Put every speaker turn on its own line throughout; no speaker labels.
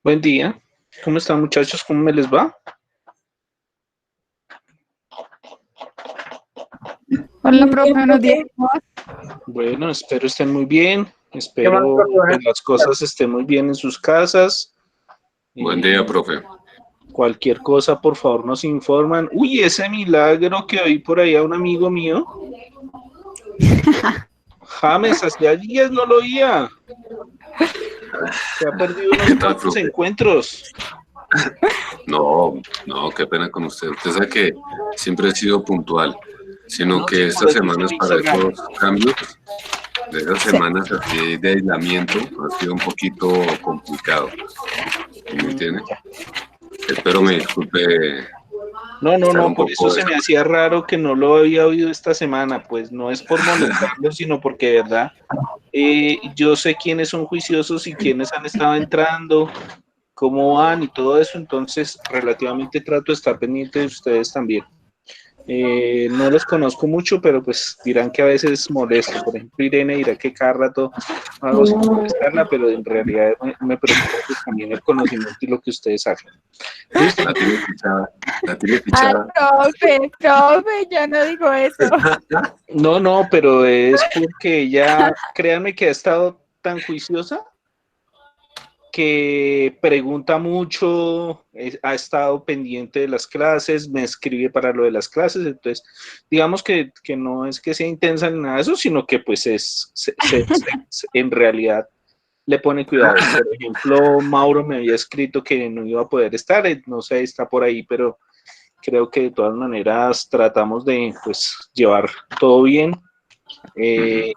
Buen día. ¿Cómo están, muchachos? ¿Cómo me les va?
Hola, profe, buenos días.
Bueno, espero estén muy bien. Espero que las cosas estén muy bien en sus casas.
Buen día, profe.
Cualquier cosa, por favor, nos informan. Uy, ese milagro que oí por ahí a un amigo mío. James, hacía días no lo oía. Se ha perdido unos
¿Qué tal,
cuantos
profe?
encuentros.
No, qué pena con usted. Usted sabe que siempre he sido puntual, sino
No, sí,
que
por
estas
eso se
semanas
me
para
hizo raro.
estos cambios, de esas
Sí.
semanas así de aislamiento, ha sido un poquito complicado. ¿Sí me entiende? Espero me disculpe estar
No,
un
por eso
poco
se me hacía raro que no lo había oído esta semana, pues no es por molestarlo, sino porque, de verdad, yo sé quiénes son juiciosos y quiénes han estado entrando, cómo van y todo eso, entonces relativamente trato de estar pendiente de ustedes también. No los conozco mucho, pero pues dirán que a veces molesto. Por ejemplo, Irene dirá que cada rato hago sin molestarla, pero en realidad me preocupa pues, también el conocimiento y lo que ustedes hacen. ¿Listo?
la tiene fichada. La tiene
Ay,
fichada.
profe, yo no digo eso.
No, pero es porque ella, créanme que ha estado tan juiciosa que pregunta mucho, ha estado pendiente de las clases, me escribe para lo de las clases, entonces digamos que no es que sea intensa ni nada de eso, sino que pues en realidad le pone cuidado. Por ejemplo, Mauro me había escrito que no iba a poder estar, no sé, está por ahí, pero creo que de todas maneras tratamos de pues llevar todo bien.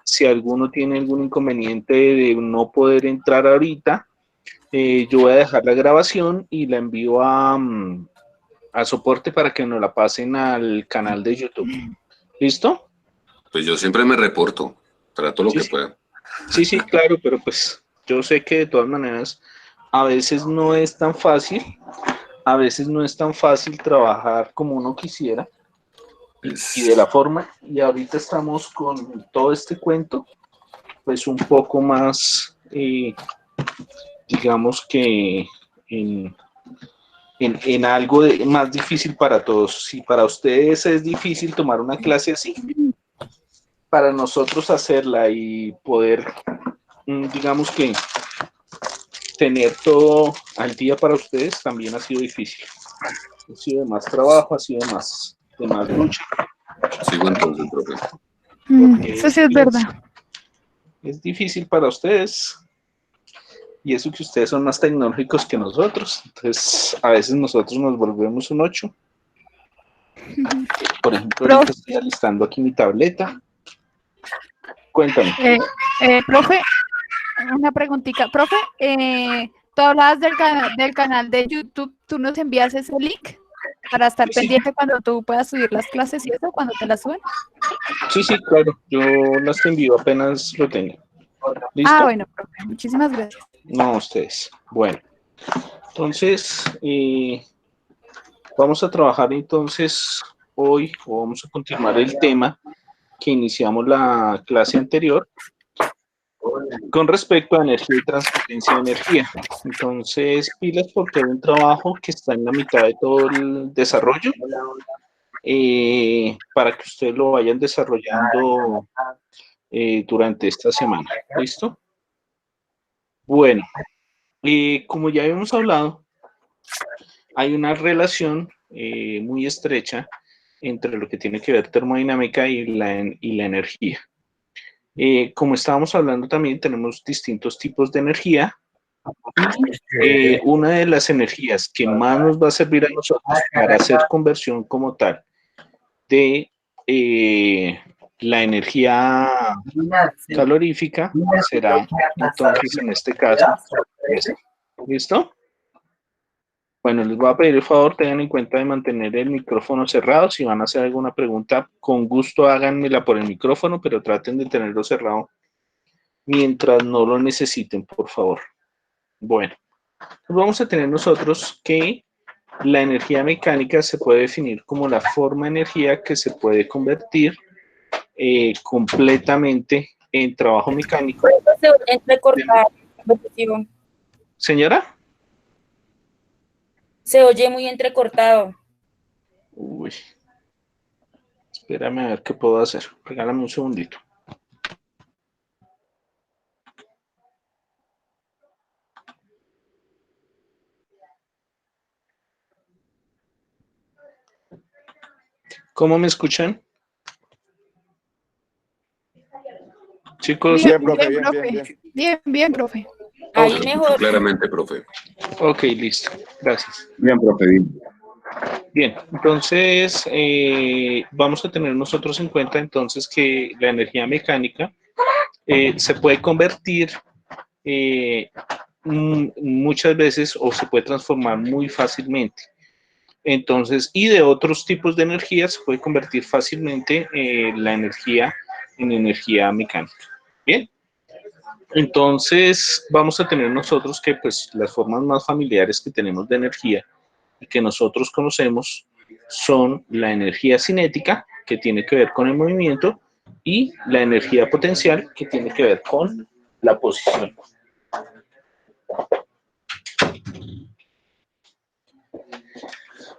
Si alguno tiene algún inconveniente de no poder entrar ahorita, yo voy a dejar la grabación y la envío a soporte para que nos la pasen al canal de YouTube. ¿Listo?
Pues yo siempre me reporto, trato lo
Sí,
que
sí,
pueda.
sí, claro, pero pues yo sé que de todas maneras a veces no es tan fácil, a veces no es tan fácil trabajar como uno quisiera y de la
Pues,
forma, y ahorita estamos con todo este cuento, pues un poco más, digamos que en algo más difícil para todos. Si para ustedes es difícil tomar una clase así, para nosotros hacerla y poder, digamos que tener todo al día para ustedes también ha sido difícil. Ha sido de más trabajo, ha sido de más lucha,
sigo entonces, profe.
porque
Eso sí es verdad.
es difícil para ustedes. Y eso que ustedes son más tecnológicos que nosotros. Entonces, a veces nosotros nos volvemos un 8. Por ejemplo, ahorita
Profe,
estoy alistando aquí mi tableta. Cuéntame.
profe, una preguntita. Profe, tú hablabas del canal de YouTube, ¿tú nos envías ese link para estar
Sí,
pendiente cuando tú puedas subir las clases y eso, cuando te las suben?
sí, claro. Yo las envío apenas lo tenga.
Ah,
¿Listo?
bueno, profe, muchísimas gracias.
No, ustedes. Bueno, entonces vamos a trabajar entonces hoy o vamos a continuar el tema que iniciamos la clase anterior con respecto a energía y transferencia de energía. Entonces, pilas porque hay un trabajo que está en la mitad de todo el desarrollo para que ustedes lo vayan desarrollando durante esta semana. ¿Listo? Bueno, como ya habíamos hablado, hay una relación muy estrecha entre lo que tiene que ver termodinámica y la energía. Como estábamos hablando también, tenemos distintos tipos de energía. Una de las energías que más nos va a servir a nosotros para hacer conversión como tal de la energía calorífica será entonces en este caso esta. ¿Listo? Bueno, les voy a pedir el favor, tengan en cuenta de mantener el micrófono cerrado. Si van a hacer alguna pregunta, con gusto háganmela por el micrófono, pero traten de tenerlo cerrado mientras no lo necesiten, por favor. Bueno, pues vamos a tener nosotros que la energía mecánica se puede definir como la forma de energía que se puede convertir completamente en trabajo mecánico.
Entrecortar, repetición.
Señora.
Se oye muy entrecortado.
Uy. Espérame a ver qué puedo hacer. Regálame un segundito. ¿Cómo me escuchan? Chicos.
Bien,
Bien, profe,
bien,
bien,
profe.
bien, bien.
Bien, bien, profe.
Ahí
Lo escucho
mejor.
claramente, profe.
Ok, listo. Gracias.
Bien, profe.
Bien, entonces vamos a tener nosotros en cuenta entonces que la energía mecánica se puede convertir muchas veces o se puede transformar muy fácilmente. Entonces, y de otros tipos de energía se puede convertir fácilmente la energía en energía mecánica. Bien, entonces vamos a tener nosotros que pues las formas más familiares que tenemos de energía y que nosotros conocemos son la energía cinética, que tiene que ver con el movimiento, y la energía potencial, que tiene que ver con la posición.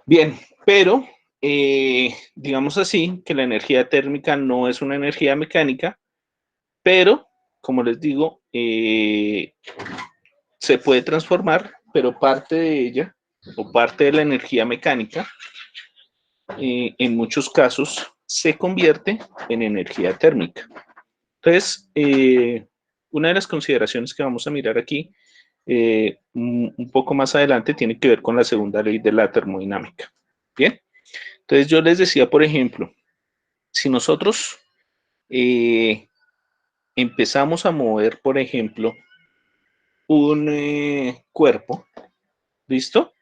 Bien, pero digamos así que la energía térmica no es una energía mecánica, pero como les digo, se puede transformar, pero parte de ella o parte de la energía mecánica en muchos casos se convierte en energía térmica. Entonces, una de las consideraciones que vamos a mirar aquí un poco más adelante tiene que ver con la segunda ley de la termodinámica. Bien, entonces yo les decía, por ejemplo, si nosotros empezamos a mover, por ejemplo, un cuerpo, ¿listo?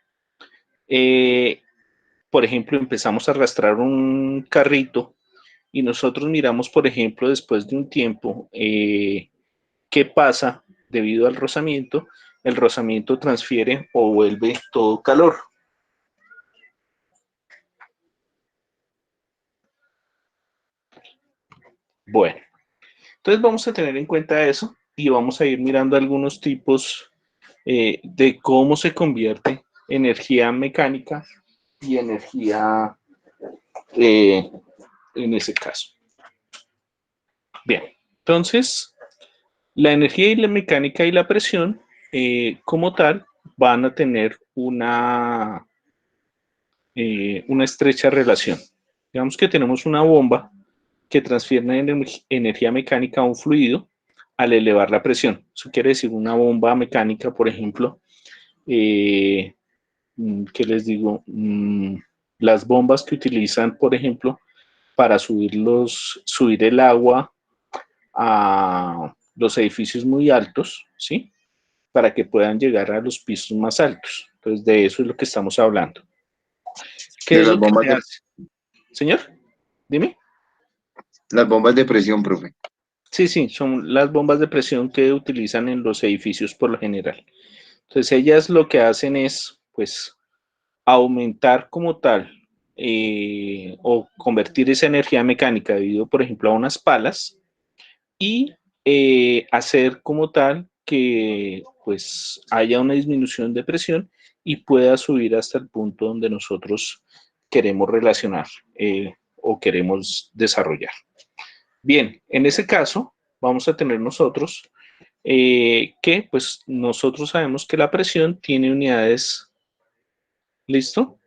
Por ejemplo, empezamos a arrastrar un carrito y nosotros miramos, por ejemplo, después de un tiempo, qué pasa debido al rozamiento. El rozamiento transfiere o vuelve todo calor. Bueno, entonces vamos a tener en cuenta eso y vamos a ir mirando algunos tipos de cómo se convierte energía mecánica y energía en ese caso. Bien, entonces la energía y la mecánica y la presión como tal van a tener una estrecha relación. Digamos que tenemos una bomba que transfiere energía mecánica a un fluido al elevar la presión. Eso quiere decir una bomba mecánica, por ejemplo, ¿qué les digo? Las bombas que utilizan, por ejemplo, para subir el agua a los edificios muy altos, ¿sí? Para que puedan llegar a los pisos más altos. Entonces, de eso es lo que estamos hablando. ¿Qué
De
es
las
lo que
bombas
se hace? Señor, dime.
las bombas de presión, profe.
Sí, sí, son las bombas de presión que utilizan en los edificios por lo general. Entonces, ellas lo que hacen es, pues, aumentar como tal o convertir esa energía mecánica debido, por ejemplo, a unas palas y hacer como tal que, pues, haya una disminución de presión y pueda subir hasta el punto donde nosotros queremos relacionar o queremos desarrollar. Bien, en ese caso vamos a tener nosotros que pues nosotros sabemos que la presión tiene unidades, ¿listo?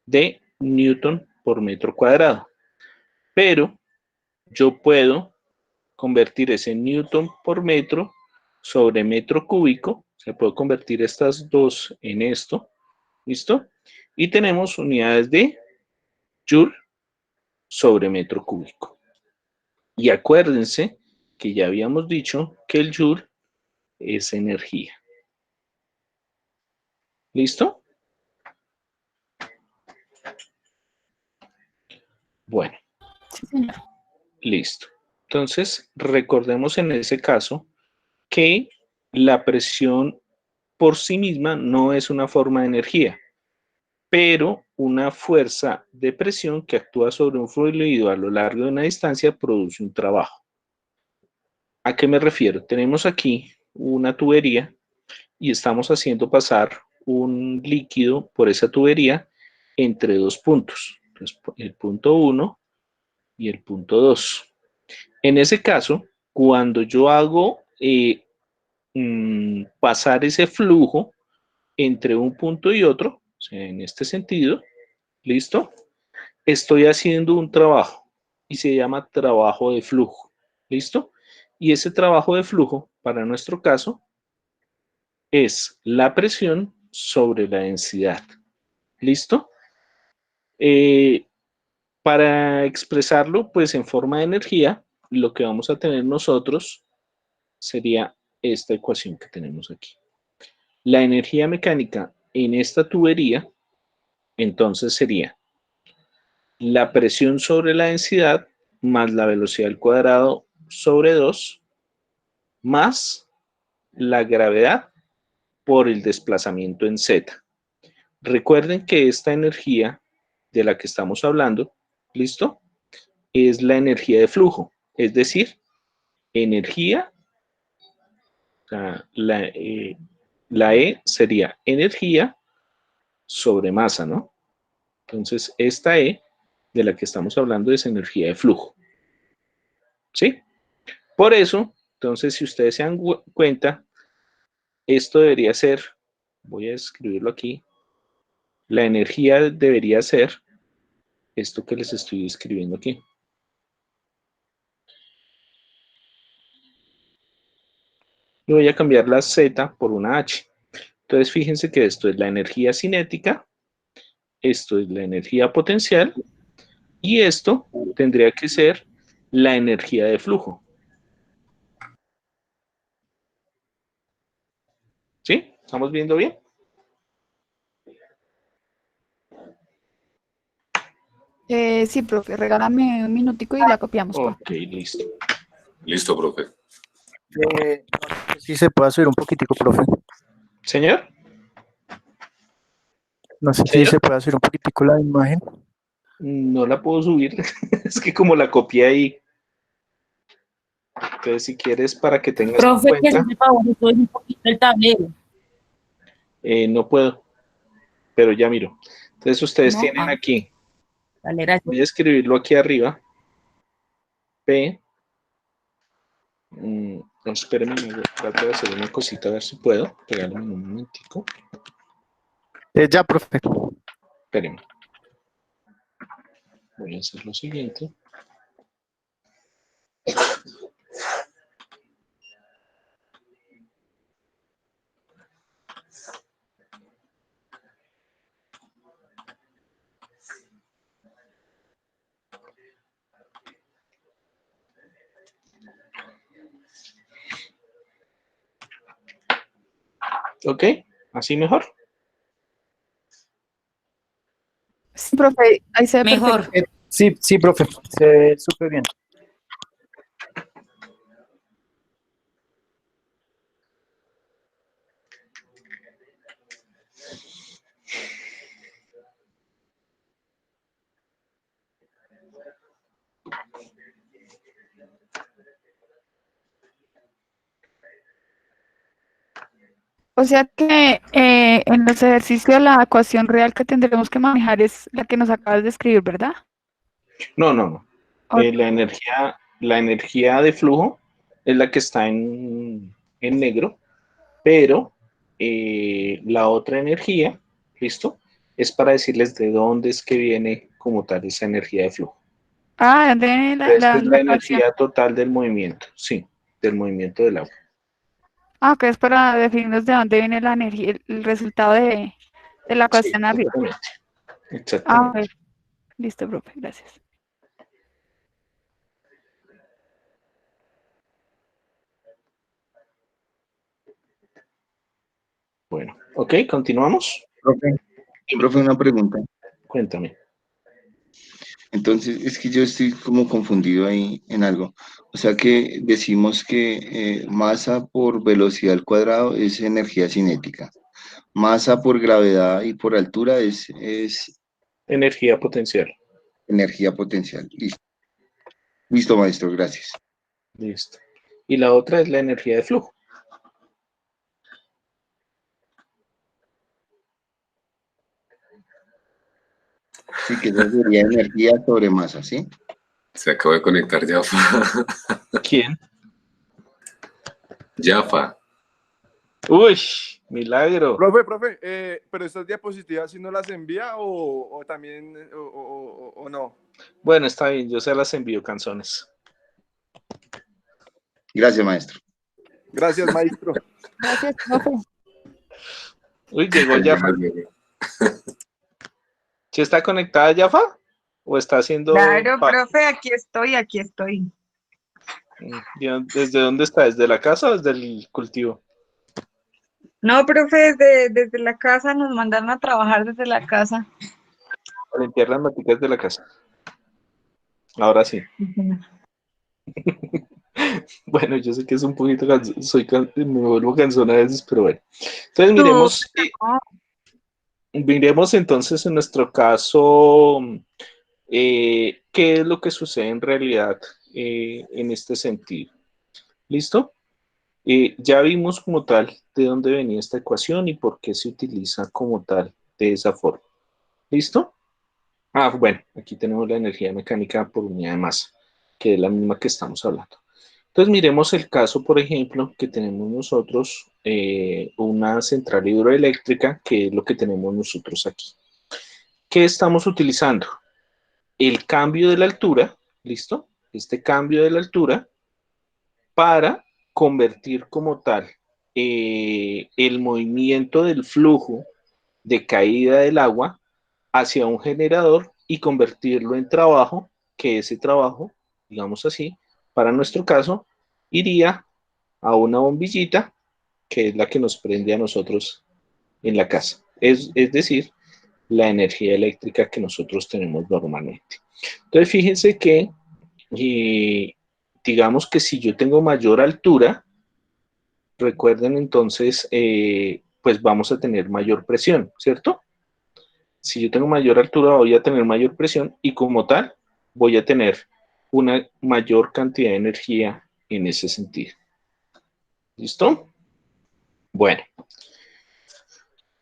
De Newton por metro cuadrado. Pero yo puedo convertir ese Newton por metro sobre metro cúbico. Se puede convertir estas dos en esto, ¿listo? Y tenemos unidades de Joule sobre metro cúbico. Y acuérdense que ya habíamos dicho que el Joule es energía. ¿Listo? Bueno,
Sí, señor.
listo. Entonces, recordemos en ese caso que la presión por sí misma no es una forma de energía, pero una fuerza de presión que actúa sobre un fluido a lo largo de una distancia produce un trabajo. ¿A qué me refiero? Tenemos aquí una tubería y estamos haciendo pasar un líquido por esa tubería entre dos puntos. Entonces, el punto 1 y el punto 2. En ese caso, cuando yo hago pasar ese flujo entre un punto y otro, o sea, en este sentido, ¿listo? Estoy haciendo un trabajo y se llama trabajo de flujo, ¿listo? Y ese trabajo de flujo, para nuestro caso, es la presión sobre la densidad, ¿listo? Para expresarlo, pues en forma de energía, lo que vamos a tener nosotros sería esta ecuación que tenemos aquí. La energía mecánica en esta tubería, entonces sería la presión sobre la densidad más la velocidad al cuadrado sobre 2 más la gravedad por el desplazamiento en Z. Recuerden que esta energía de la que estamos hablando, ¿listo? Es la energía de flujo, es decir, energía, la E sería energía sobre masa, ¿no? Entonces, esta E de la que estamos hablando es energía de flujo, ¿sí? Por eso, entonces, si ustedes se dan cuenta, esto debería ser, voy a escribirlo aquí, la energía debería ser esto que les estoy escribiendo aquí. Y voy a cambiar la Z por una H. Entonces, fíjense que esto es la energía cinética, esto es la energía potencial, y esto tendría que ser la energía de flujo. ¿Sí? ¿Estamos viendo bien?
Sí, profe, regálame un minutico y la copiamos, por favor.
Ok, listo.
Listo, profe.
Sí se puede subir un poquitico, profe.
¿Señor?
No sé si
¿Señor?
se puede subir un poquitico la imagen.
No la puedo subir. Es que como la copié ahí. Entonces, si quieres, para que tengas en
Profe, que
cuenta,
hace favor, esto es un poquito el tablero.
no puedo, pero ya miro. Entonces, ustedes
No,
tienen aquí,
dale, gracias.
voy a escribirlo aquí arriba, P, no, espérenme, trato de hacer una cosita, a ver si puedo, pegarme un momentico,
Ya, profe.
espérenme. Voy a hacer lo siguiente. Ok, así mejor.
Sí, profe, ahí se ve
Mejor.
perfecto.
Sí, sí, profe. Se ve súper bien.
O sea que en los ejercicios la ecuación real que tendremos que manejar es la que nos acabas de escribir, ¿verdad?
No, no, no.
O-
La energía de flujo es la que está en negro, pero la otra energía, ¿listo? Es para decirles de dónde es que viene como tal esa energía de flujo.
de
Esta es
la
la
ecuación.
energía total del movimiento, sí, del movimiento del agua.
Ah, que es para definirnos de dónde viene la energía, el resultado de la
Sí,
ecuación arriba.
exactamente.
Ah,
Exactamente.
ok. Listo, profe, gracias.
Bueno, ok, continuamos.
Profe,
Dime,
profe, una pregunta.
cuéntame.
Entonces, es que yo estoy como confundido ahí en algo. O sea que decimos que masa por velocidad al cuadrado es energía cinética. Masa por gravedad y por altura es
Energía potencial.
energía potencial. Listo. Listo, maestro, gracias.
Listo. Y la otra es la energía de flujo.
Sí, que eso sería energía sobre masa, ¿sí?
Se acaba de conectar Jaffa.
¿Quién?
Jaffa.
Uy, milagro.
Profe, pero estas diapositivas, ¿si no las envía o también, o no?
Bueno, está bien, yo se las envío, canzones.
Gracias, maestro.
Gracias, maestro.
Gracias, profe.
Uy, llegó Jaffa. ¿Sí está conectada Jaffa? ¿O está haciendo...?
Claro, profe, aquí estoy, aquí estoy.
¿Desde dónde está? ¿Desde la casa o desde el cultivo?
No, profe, desde la casa nos mandaron a trabajar desde la casa.
A limpiar las maticas de la casa. Ahora sí. Bueno, yo sé que es un poquito me vuelvo cansón a veces, pero bueno. Entonces miremos entonces en nuestro caso qué es lo que sucede en realidad en este sentido. ¿Listo? Ya vimos como tal de dónde venía esta ecuación y por qué se utiliza como tal de esa forma. ¿Listo? Bueno, aquí tenemos la energía mecánica por unidad de masa, que es la misma que estamos hablando. Entonces miremos el caso, por ejemplo, que tenemos nosotros una central hidroeléctrica, que es lo que tenemos nosotros aquí. ¿Qué estamos utilizando? El cambio de la altura, ¿listo? Este cambio de la altura para convertir como tal el movimiento del flujo de caída del agua hacia un generador y convertirlo en trabajo, que ese trabajo, digamos así, para nuestro caso, iría a una bombillita, que es la que nos prende a nosotros en la casa. Es decir, la energía eléctrica que nosotros tenemos normalmente. Entonces, fíjense que, digamos que si yo tengo mayor altura, recuerden entonces, pues vamos a tener mayor presión, ¿cierto? Si yo tengo mayor altura, voy a tener mayor presión y como tal, voy a tener una mayor cantidad de energía en ese sentido. ¿Listo? Bueno,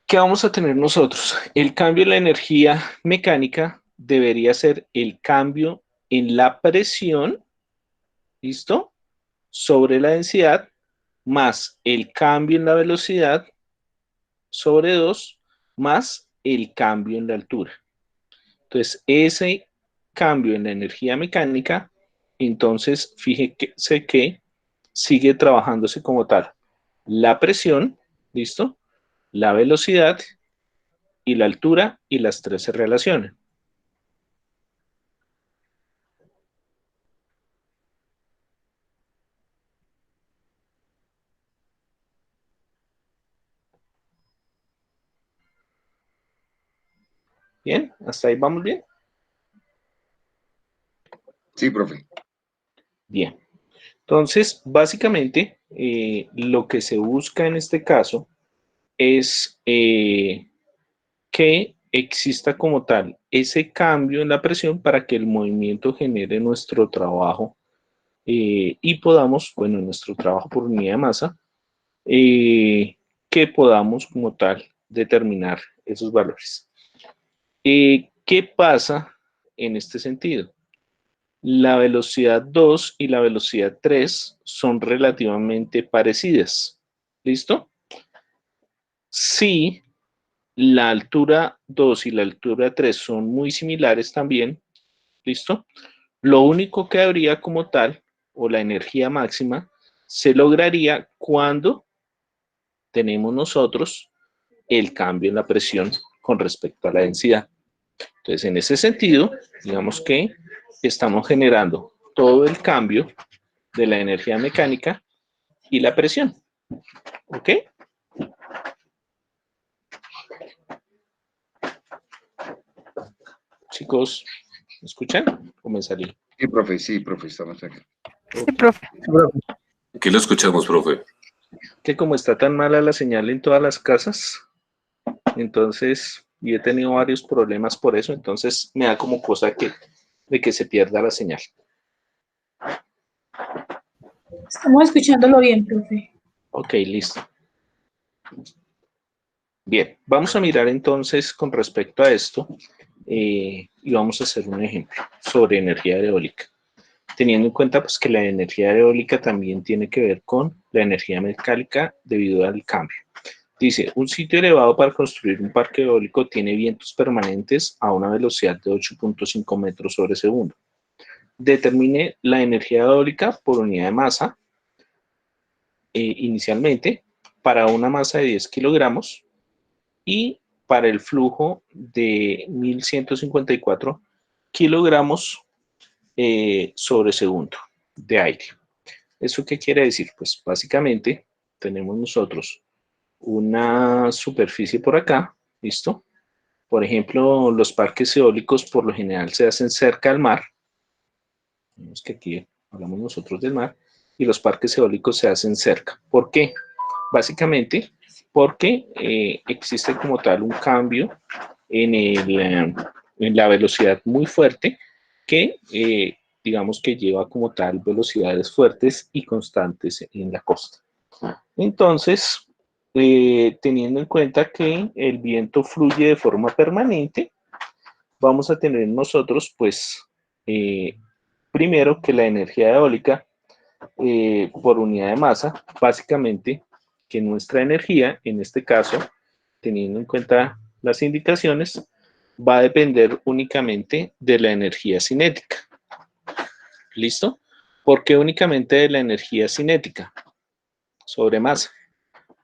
¿qué vamos a tener nosotros? El cambio en la energía mecánica debería ser el cambio en la presión, ¿listo? Sobre la densidad, más el cambio en la velocidad sobre 2, más el cambio en la altura. Entonces, ese cambio en la energía mecánica, entonces fíjese que sigue trabajándose como tal. La presión, ¿listo? La velocidad y la altura, y las tres se relacionan. ¿Bien? ¿Hasta ahí vamos bien?
Sí, profe.
Bien. Entonces, básicamente, lo que se busca en este caso es que exista como tal ese cambio en la presión para que el movimiento genere nuestro trabajo y podamos, bueno, nuestro trabajo por unidad de masa, que podamos como tal determinar esos valores. ¿Qué pasa en este sentido? La velocidad 2 y la velocidad 3 son relativamente parecidas. ¿Listo? Si la altura 2 y la altura 3 son muy similares también, ¿listo? Lo único que habría como tal, o la energía máxima, se lograría cuando tenemos nosotros el cambio en la presión con respecto a la densidad. Entonces, en ese sentido, digamos que estamos generando todo el cambio de la energía mecánica y la presión. ¿Ok? Chicos, ¿me escuchan? ¿O me salí?
Sí, profe, estamos aquí.
Sí, profe.
Aquí lo escuchamos, profe.
Que como está tan mala la señal en todas las casas, entonces, y he tenido varios problemas por eso, entonces me da como cosa de que se pierda la señal.
Estamos escuchándolo bien, profe.
Ok, listo. Bien, vamos a mirar entonces con respecto a esto y vamos a hacer un ejemplo sobre energía eólica. Teniendo en cuenta pues, que la energía eólica también tiene que ver con la energía mecánica debido al cambio. Dice, un sitio elevado para construir un parque eólico tiene vientos permanentes a una velocidad de 8.5 metros sobre segundo. Determine la energía eólica por unidad de masa inicialmente para una masa de 10 kilogramos y para el flujo de 1154 kilogramos sobre segundo de aire. ¿Eso qué quiere decir? Pues básicamente tenemos nosotros una superficie por acá, ¿listo? Por ejemplo, los parques eólicos por lo general se hacen cerca al mar. Vemos que aquí hablamos nosotros del mar y los parques eólicos se hacen cerca. ¿Por qué? Básicamente porque existe como tal un cambio en la velocidad muy fuerte que digamos que lleva como tal velocidades fuertes y constantes en la costa. Entonces, teniendo en cuenta que el viento fluye de forma permanente, vamos a tener nosotros, pues, primero que la energía eólica por unidad de masa, básicamente que nuestra energía, en este caso, teniendo en cuenta las indicaciones, va a depender únicamente de la energía cinética. ¿Listo? ¿Por qué únicamente de la energía cinética sobre masa?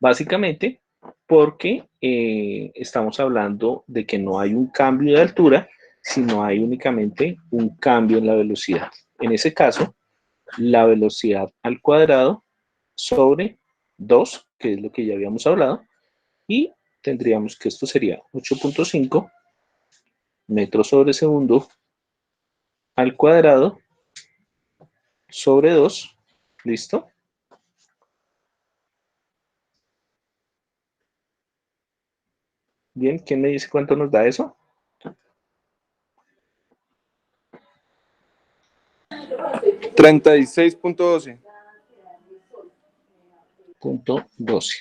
Básicamente porque estamos hablando de que no hay un cambio de altura, sino hay únicamente un cambio en la velocidad. En ese caso, la velocidad al cuadrado sobre 2, que es lo que ya habíamos hablado, y tendríamos que esto sería 8.5 metros sobre segundo al cuadrado sobre 2, ¿listo? Bien, ¿quién me dice cuánto nos da eso?
36.12.
Punto 12.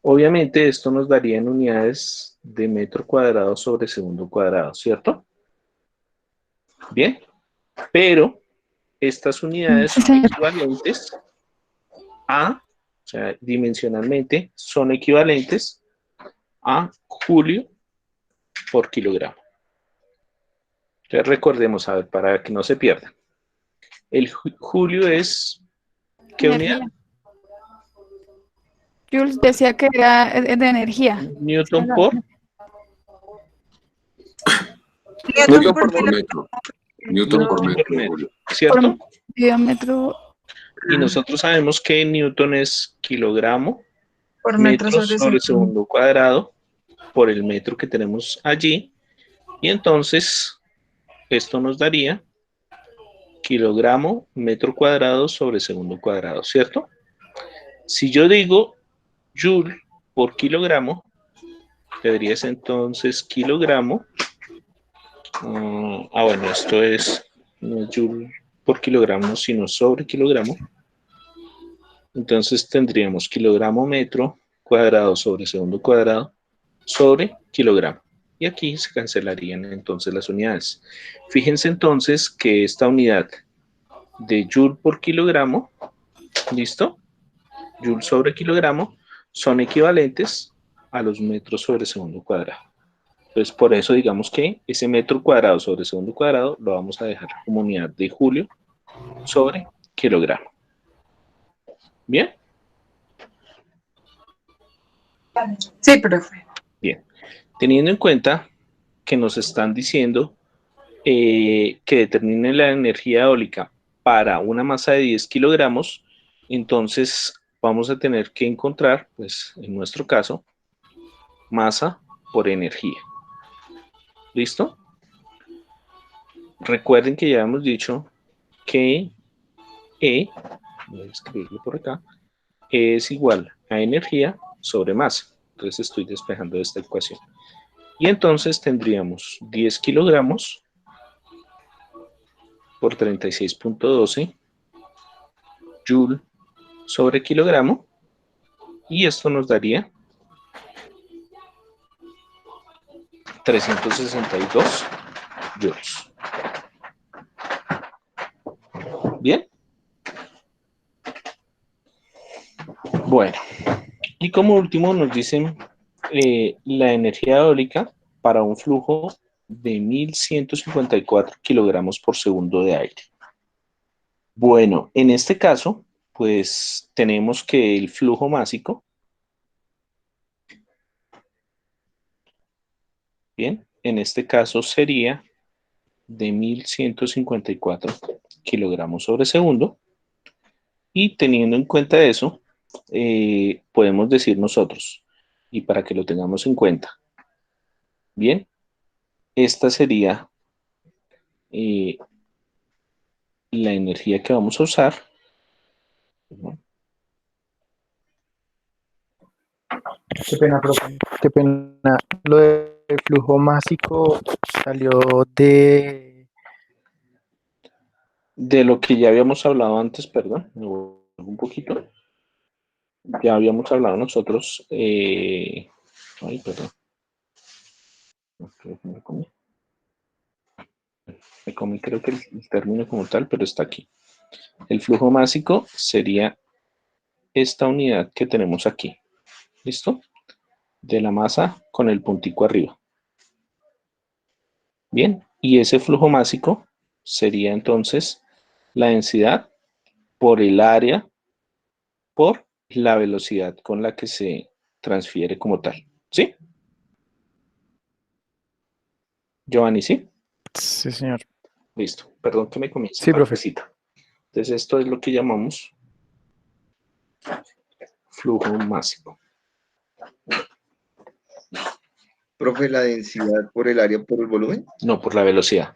Obviamente esto nos daría en unidades de metro cuadrado sobre segundo cuadrado, ¿cierto? Bien, pero estas unidades son equivalentes a, o sea, dimensionalmente son equivalentes a julio por kilogramo. Entonces recordemos, a ver, para que no se pierdan. El julio es, ¿qué
Energía.
unidad?
Jules decía que era de energía.
Newton por
Newton por metro. Newton por metro, Julio.
¿cierto?
Por diámetro
Y nosotros sabemos que Newton es kilogramo
por
metro
metro
sobre segundo cuadrado por el metro que tenemos allí. Y entonces esto nos daría kilogramo metro cuadrado sobre segundo cuadrado, ¿cierto? Si yo digo joule por kilogramo, debería ser entonces kilogramo. Bueno, esto es no es joule por kilogramo, sino sobre kilogramo. Entonces tendríamos kilogramo metro cuadrado sobre segundo cuadrado sobre kilogramo. Y aquí se cancelarían entonces las unidades. Fíjense entonces que esta unidad de joule por kilogramo, ¿listo? Joule sobre kilogramo, son equivalentes a los metros sobre segundo cuadrado. Entonces, por eso digamos que ese metro cuadrado sobre segundo cuadrado lo vamos a dejar como unidad de julio sobre kilogramo. ¿Bien?
Sí, profe.
Bien. Teniendo en cuenta que nos están diciendo que determine la energía eólica para una masa de 10 kilogramos, entonces vamos a tener que encontrar, pues en nuestro caso, masa por energía. ¿Listo? Recuerden que ya hemos dicho que E, voy a escribirlo por acá, E es igual a energía sobre masa. Entonces estoy despejando esta ecuación. Y entonces tendríamos 10 kilogramos por 36.12 joule sobre kilogramo. Y esto nos daría 362 joules. Bien. Bueno, y como último nos dicen la energía eólica para un flujo de 1154 kilogramos por segundo de aire. Bueno, en este caso, pues tenemos que el flujo másico, bien, en este caso sería de 1154 kilogramos sobre segundo, y teniendo en cuenta eso, podemos decir nosotros, y para que lo tengamos en cuenta, bien, esta sería la energía que vamos a usar.
Qué pena, profe. Qué pena. Lo de flujo másico salió
De lo que ya habíamos hablado antes, perdón, me vuelvo un poquito. Ya habíamos hablado nosotros. Ay, perdón. Me comí creo que el término como tal, pero está aquí. El flujo másico sería esta unidad que tenemos aquí. ¿Listo? De la masa con el puntico arriba. Bien, y ese flujo másico sería entonces la densidad por el área por la velocidad con la que se transfiere como tal. ¿Sí? Giovanni, ¿sí?
Sí, señor.
Listo. Perdón que me comience
Sí, profe.
partecita. Entonces esto es lo que llamamos flujo másico.
Profe, la densidad por el área por el volumen.
No, por la velocidad.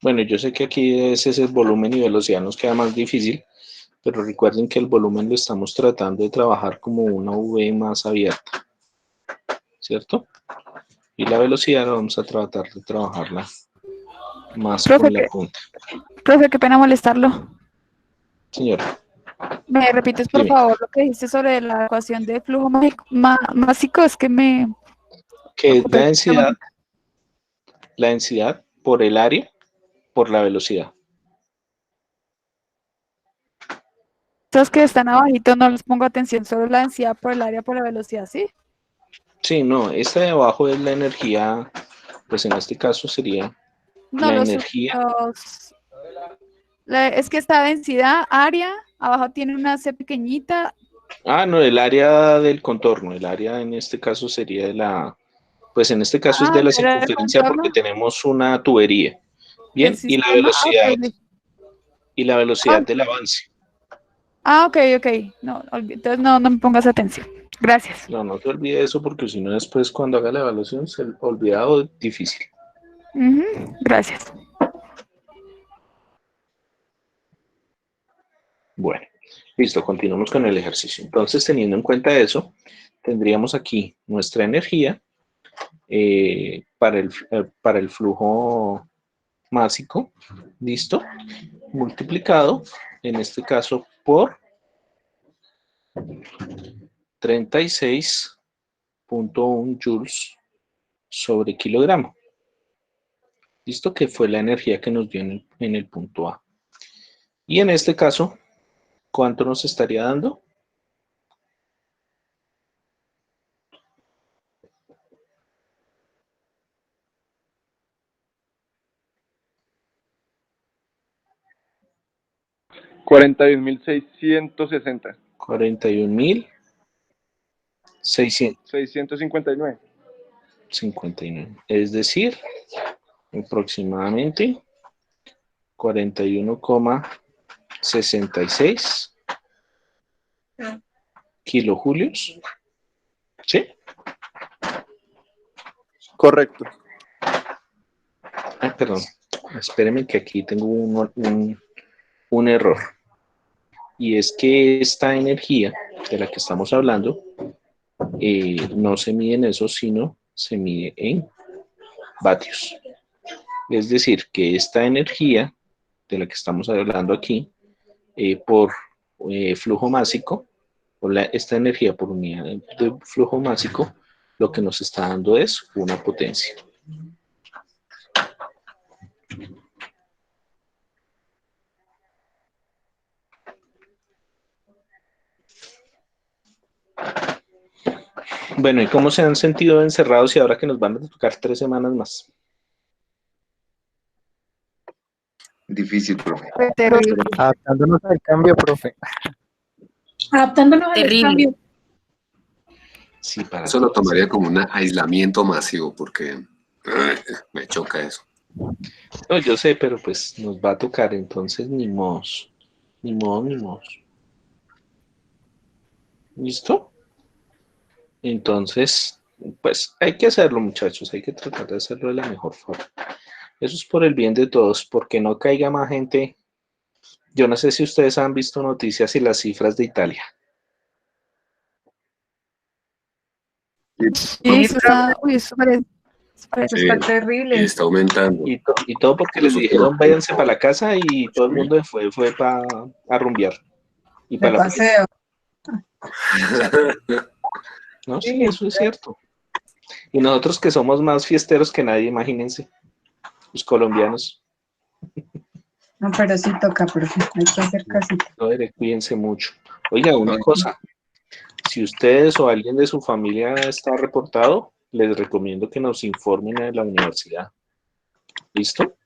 Bueno, yo sé que aquí ese es el volumen y velocidad, nos queda más difícil, pero recuerden que el volumen lo estamos tratando de trabajar como una V más abierta, ¿cierto? Y la velocidad la vamos a tratar de trabajarla más
Profe,
con la punta.
profe, qué pena molestarlo.
Señora,
¿Me repites, por
dime.
favor, lo que dijiste sobre la ecuación de flujo másico? Es que me
Que
ocupé.
la densidad por el área por la velocidad.
Estos que están abajito no les pongo atención, solo la densidad por el área por la velocidad, ¿sí?
Sí, no, esta de abajo es la energía, pues en este caso sería
No,
la energía.
Es que esta densidad, área, abajo tiene una C pequeñita.
No, el área del contorno, el área en este caso sería de la, pues en este caso es de la
El área del
circunferencia porque
contorno
tenemos una tubería.
del
Bien, y
sistema.
la velocidad del avance.
Ok. No, entonces no me pongas atención. Gracias.
No se olvide eso porque si no después cuando haga la evaluación se olvida o difícil.
Gracias.
Bueno, listo, continuamos con el ejercicio. Entonces, teniendo en cuenta eso, tendríamos aquí nuestra energía para el flujo másico, ¿listo? Multiplicado, en este caso, por 36.1 joules sobre kilogramo. ¿Listo? Que fue la energía que nos dio en el punto A. Y en este caso, ¿cuánto nos estaría dando?
$41,660.
41.659.
659.
Es decir, aproximadamente 41,66 kilojulios. ¿Sí?
Correcto.
Perdón. Espérenme que aquí tengo un error. Y es que esta energía de la que estamos hablando no se mide en eso, sino se mide en vatios. Es decir, que esta energía de la que estamos hablando aquí por flujo másico o esta energía por unidad de flujo másico, lo que nos está dando es una potencia. Bueno, ¿y cómo se han sentido encerrados y ahora que nos van a tocar 3 semanas más?
Difícil, profe.
Fue terrible.
Adaptándonos al cambio, profe.
Adaptándonos al
Terrible.
cambio.
Sí, para
Eso lo
todos.
tomaría como un aislamiento masivo porque me choca eso.
No, yo sé, pero pues nos va a tocar, entonces ni mos. Ni modo, ni mos. ¿Listo? Entonces, pues hay que hacerlo, muchachos, hay que tratar de hacerlo de la mejor forma. Eso es por el bien de todos, porque no caiga más gente. Yo no sé si ustedes han visto noticias y las cifras de Italia.
Sí, eso está, uy, eso parece
Sí,
Está
y
terrible.
está aumentando.
Y todo porque les
Los
dijeron
últimos
váyanse para
tiempos.
la casa y todo el mundo fue a rumbear. Y
De
para la
paseo.
No, sí, eso es cierto. Y nosotros que somos más fiesteros que nadie, imagínense, los colombianos.
No, pero sí toca, profe. Hay que hacer casita.
Brother, cuídense mucho. Oiga, una cosa, si ustedes o alguien de su familia está reportado, les recomiendo que nos informen a la universidad. ¿Listo?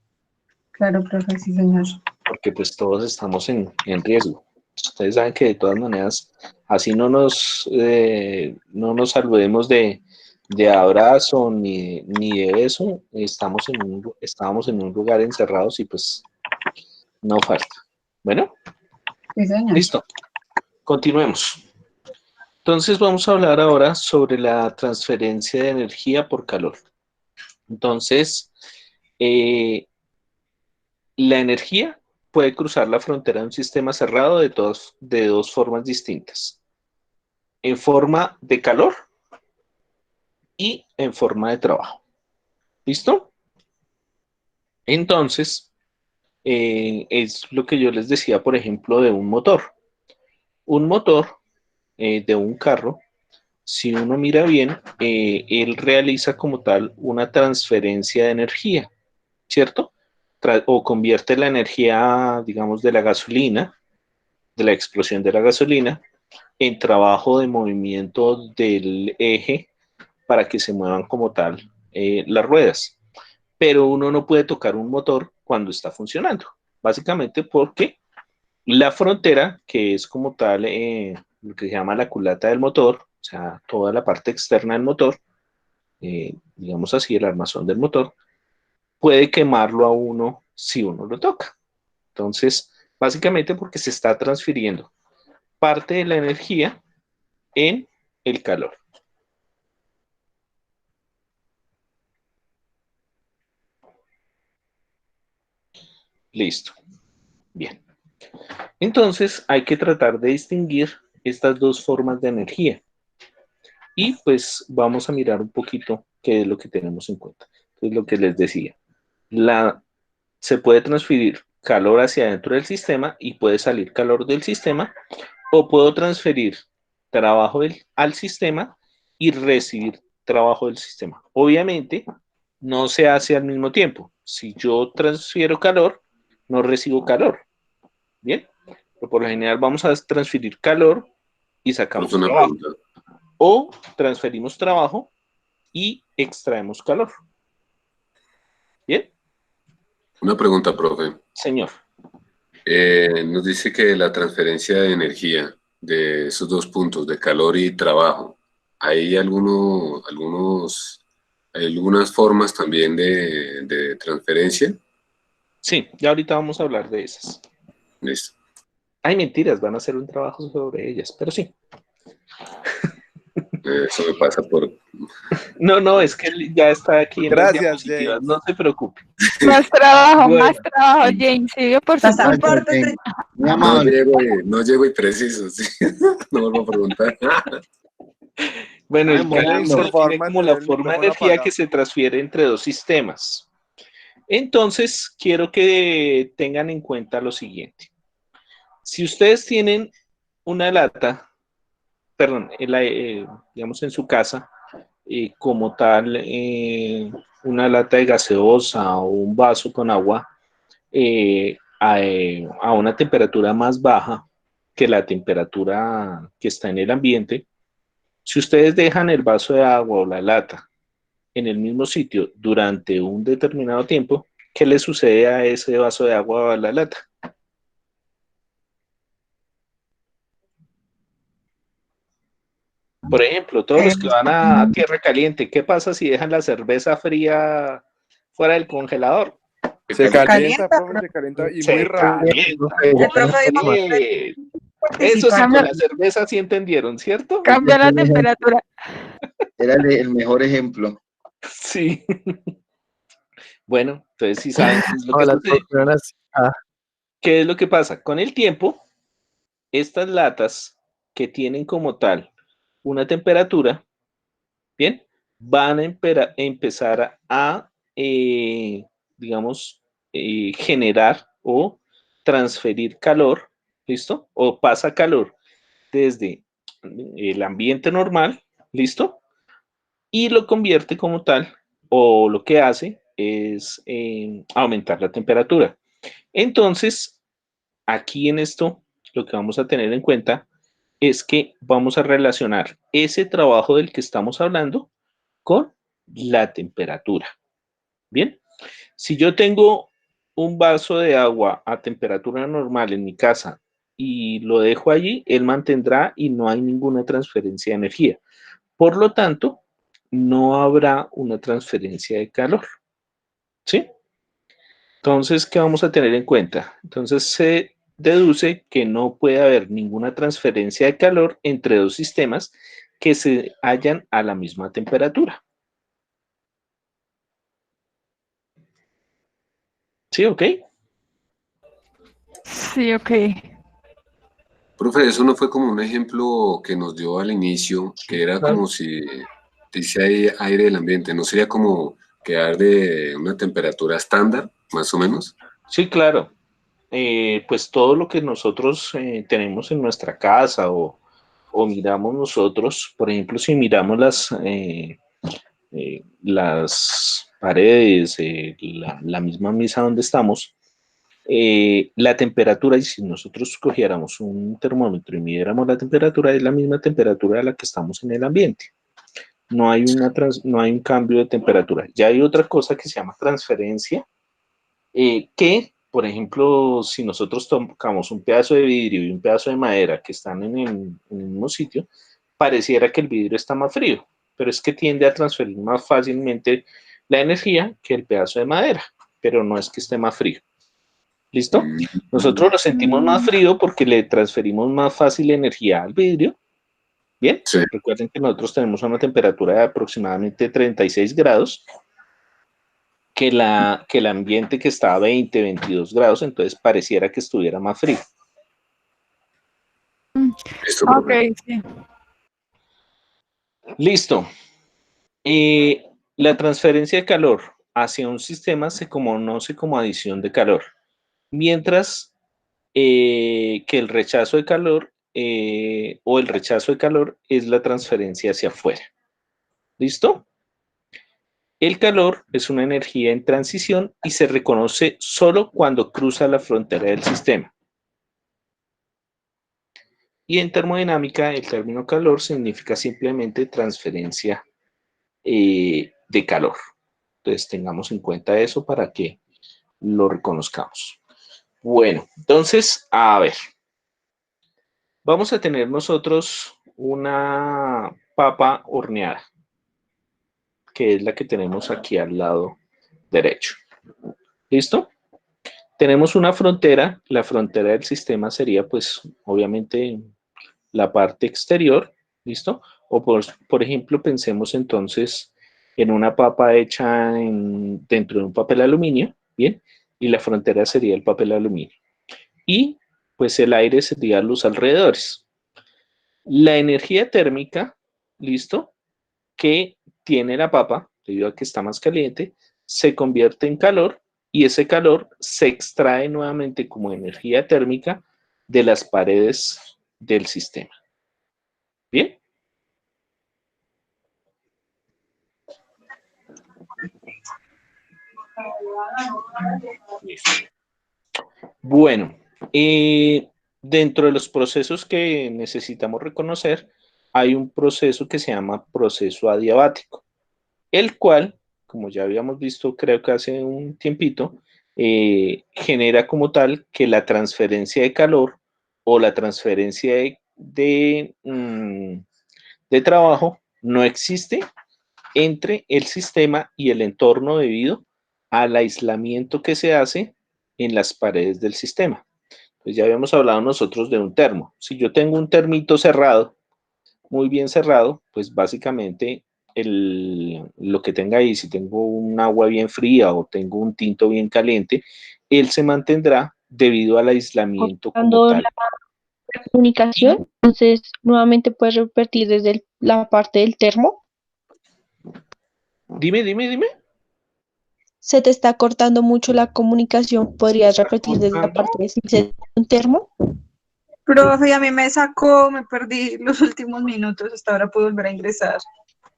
Claro, profe, sí, señor.
Porque pues todos estamos en riesgo. Ustedes saben que de todas maneras, así no nos saludemos de abrazo ni de beso, estábamos en un lugar encerrados y pues no falta. Bueno,
Sí, señor.
listo. Continuemos. Entonces vamos a hablar ahora sobre la transferencia de energía por calor. Entonces, la energía puede cruzar la frontera de un sistema cerrado de dos formas distintas. En forma de calor y en forma de trabajo. ¿Listo? Entonces, es lo que yo les decía, por ejemplo, de un motor. Un motor de un carro, si uno mira bien, él realiza como tal una transferencia de energía, ¿cierto? O convierte la energía, digamos, de la gasolina, de la explosión de la gasolina, en trabajo de movimiento del eje para que se muevan como tal las ruedas. Pero uno no puede tocar un motor cuando está funcionando, básicamente porque la frontera, que es como tal lo que se llama la culata del motor, o sea, toda la parte externa del motor, digamos así, el armazón del motor, puede quemarlo a uno si uno lo toca. Entonces, básicamente porque se está transfiriendo parte de la energía en el calor. Listo. Bien. Entonces, hay que tratar de distinguir estas dos formas de energía. Y pues vamos a mirar un poquito qué es lo que tenemos en cuenta. Entonces, lo que les decía, se puede transferir calor hacia adentro del sistema y puede salir calor del sistema, o puedo transferir trabajo al sistema y recibir trabajo del sistema. Obviamente, no se hace al mismo tiempo. Si yo transfiero calor, no recibo calor. Bien, pero por lo general vamos a transferir calor y sacamos
Una
trabajo.
pregunta.
O transferimos trabajo y extraemos calor. ¿Bien?
Una pregunta, profe.
Señor.
Nos dice que la transferencia de energía de esos dos puntos, de calor y trabajo, ¿hay algunas formas también de transferencia?
Sí, ya ahorita vamos a hablar de esas.
Listo.
Hay mentiras, van a hacer un trabajo sobre ellas, pero sí.
Eso me pasa por...
No, es que él ya está aquí en las
Gracias,
diapositivas,
James.
no se preocupe.
Más trabajo,
Bueno.
más trabajo, James. Sí, por
Las
supuesto.
aportes.
Muy
No
amable.
llego y preciso, sí. No vuelvo a preguntar.
Bueno, el calor
James,
se
por favor,
define como la
mantener el
forma de
micrófono
energía
apagado.
que se transfiere entre dos sistemas. Entonces, quiero que tengan en cuenta lo siguiente. Si ustedes tienen una lata perdón, digamos en su casa, como tal, una lata de gaseosa o un vaso con agua a una temperatura más baja que la temperatura que está en el ambiente, si ustedes dejan el vaso de agua o la lata en el mismo sitio durante un determinado tiempo, ¿qué le sucede a ese vaso de agua o a la lata? Por ejemplo, todos los que van a Tierra Caliente, ¿qué pasa si dejan la cerveza fría fuera del congelador?
Se calienta,
calienta,
profe, se calienta y
Se
muy rápido.
calienta.
El profe dijo
Eso sí, con
Cambia-
la cerveza sí entendieron, ¿cierto?
Cambia la temperatura.
Era el mejor ejemplo.
Sí. Bueno, entonces sí saben qué es lo que
Hola,
sucede.
personas.
¿Qué es lo que pasa? Con el tiempo, estas latas que tienen como tal una temperatura, ¿bien? Van a empezar a digamos, generar o transferir calor, ¿listo? O pasa calor desde el ambiente normal, ¿listo? Y lo convierte como tal, o lo que hace es aumentar la temperatura. Entonces, aquí en esto, lo que vamos a tener en cuenta es que vamos a relacionar ese trabajo del que estamos hablando con la temperatura. Bien, si yo tengo un vaso de agua a temperatura normal en mi casa y lo dejo allí, él mantendrá y no hay ninguna transferencia de energía. Por lo tanto, no habrá una transferencia de calor. ¿Sí? Entonces, ¿qué vamos a tener en cuenta? Entonces, se deduce que no puede haber ninguna transferencia de calor entre dos sistemas que se hallan a la misma temperatura. ¿Sí? ¿Ok?
Sí, ok.
Profe, eso no fue como un ejemplo que nos dio al inicio, que era como si dice ahí aire del ambiente, ¿no sería como quedar de una temperatura estándar, más o menos?
Sí, claro. Pues todo lo que nosotros tenemos en nuestra casa o miramos nosotros, por ejemplo, si miramos las paredes, la misma mesa donde estamos, la temperatura, y si nosotros cogiéramos un termómetro y midiéramos la temperatura, es la misma temperatura a la que estamos en el ambiente. No hay un cambio de temperatura. Ya hay otra cosa que se llama transferencia, que, por ejemplo, si nosotros tocamos un pedazo de vidrio y un pedazo de madera que están en el mismo sitio, pareciera que el vidrio está más frío, pero es que tiende a transferir más fácilmente la energía que el pedazo de madera, pero no es que esté más frío. ¿Listo? Nosotros lo sentimos más frío porque le transferimos más fácil energía al vidrio. Bien,
Sí.
recuerden que nosotros tenemos una temperatura de aproximadamente 36 grados, que el ambiente que está a 20, 22 grados, entonces pareciera que estuviera más frío.
Listo,
Ok,
profe.
sí.
Listo. La transferencia de calor hacia un sistema se conoce como adición de calor, mientras que el rechazo de calor o el rechazo de calor es la transferencia hacia afuera. ¿Listo? El calor es una energía en transición y se reconoce solo cuando cruza la frontera del sistema. Y en termodinámica, el término calor significa simplemente transferencia de calor. Entonces, tengamos en cuenta eso para que lo reconozcamos. Bueno, entonces, a ver. Vamos a tener nosotros una papa horneada, que es la que tenemos aquí al lado derecho. ¿Listo? Tenemos una frontera. La frontera del sistema sería, pues, obviamente, la parte exterior. ¿Listo? O por ejemplo, pensemos entonces en una papa hecha dentro de un papel aluminio, ¿bien? Y la frontera sería el papel aluminio. Y pues el aire sería los alrededores. La energía térmica, ¿listo? Que tiene la papa, debido a que está más caliente, se convierte en calor y ese calor se extrae nuevamente como energía térmica de las paredes del sistema. ¿Bien? Listo. Bueno, dentro de los procesos que necesitamos reconocer, hay un proceso que se llama proceso adiabático, el cual, como ya habíamos visto, creo que hace un tiempito, genera como tal que la transferencia de calor o la transferencia de trabajo no existe entre el sistema y el entorno debido al aislamiento que se hace en las paredes del sistema. Pues ya habíamos hablado nosotros de un termo. Si yo tengo un termito cerrado, muy bien cerrado, pues básicamente lo que tenga ahí, si tengo un agua bien fría o tengo un tinto bien caliente, él se mantendrá debido al aislamiento como
Cortando
tal.
la comunicación, entonces nuevamente puedes repetir desde la parte del termo.
Dime.
Se te está cortando mucho la comunicación, ¿podrías repetir desde la parte de un termo?
Profe, a mí me sacó, me perdí los últimos minutos, hasta ahora puedo volver a ingresar.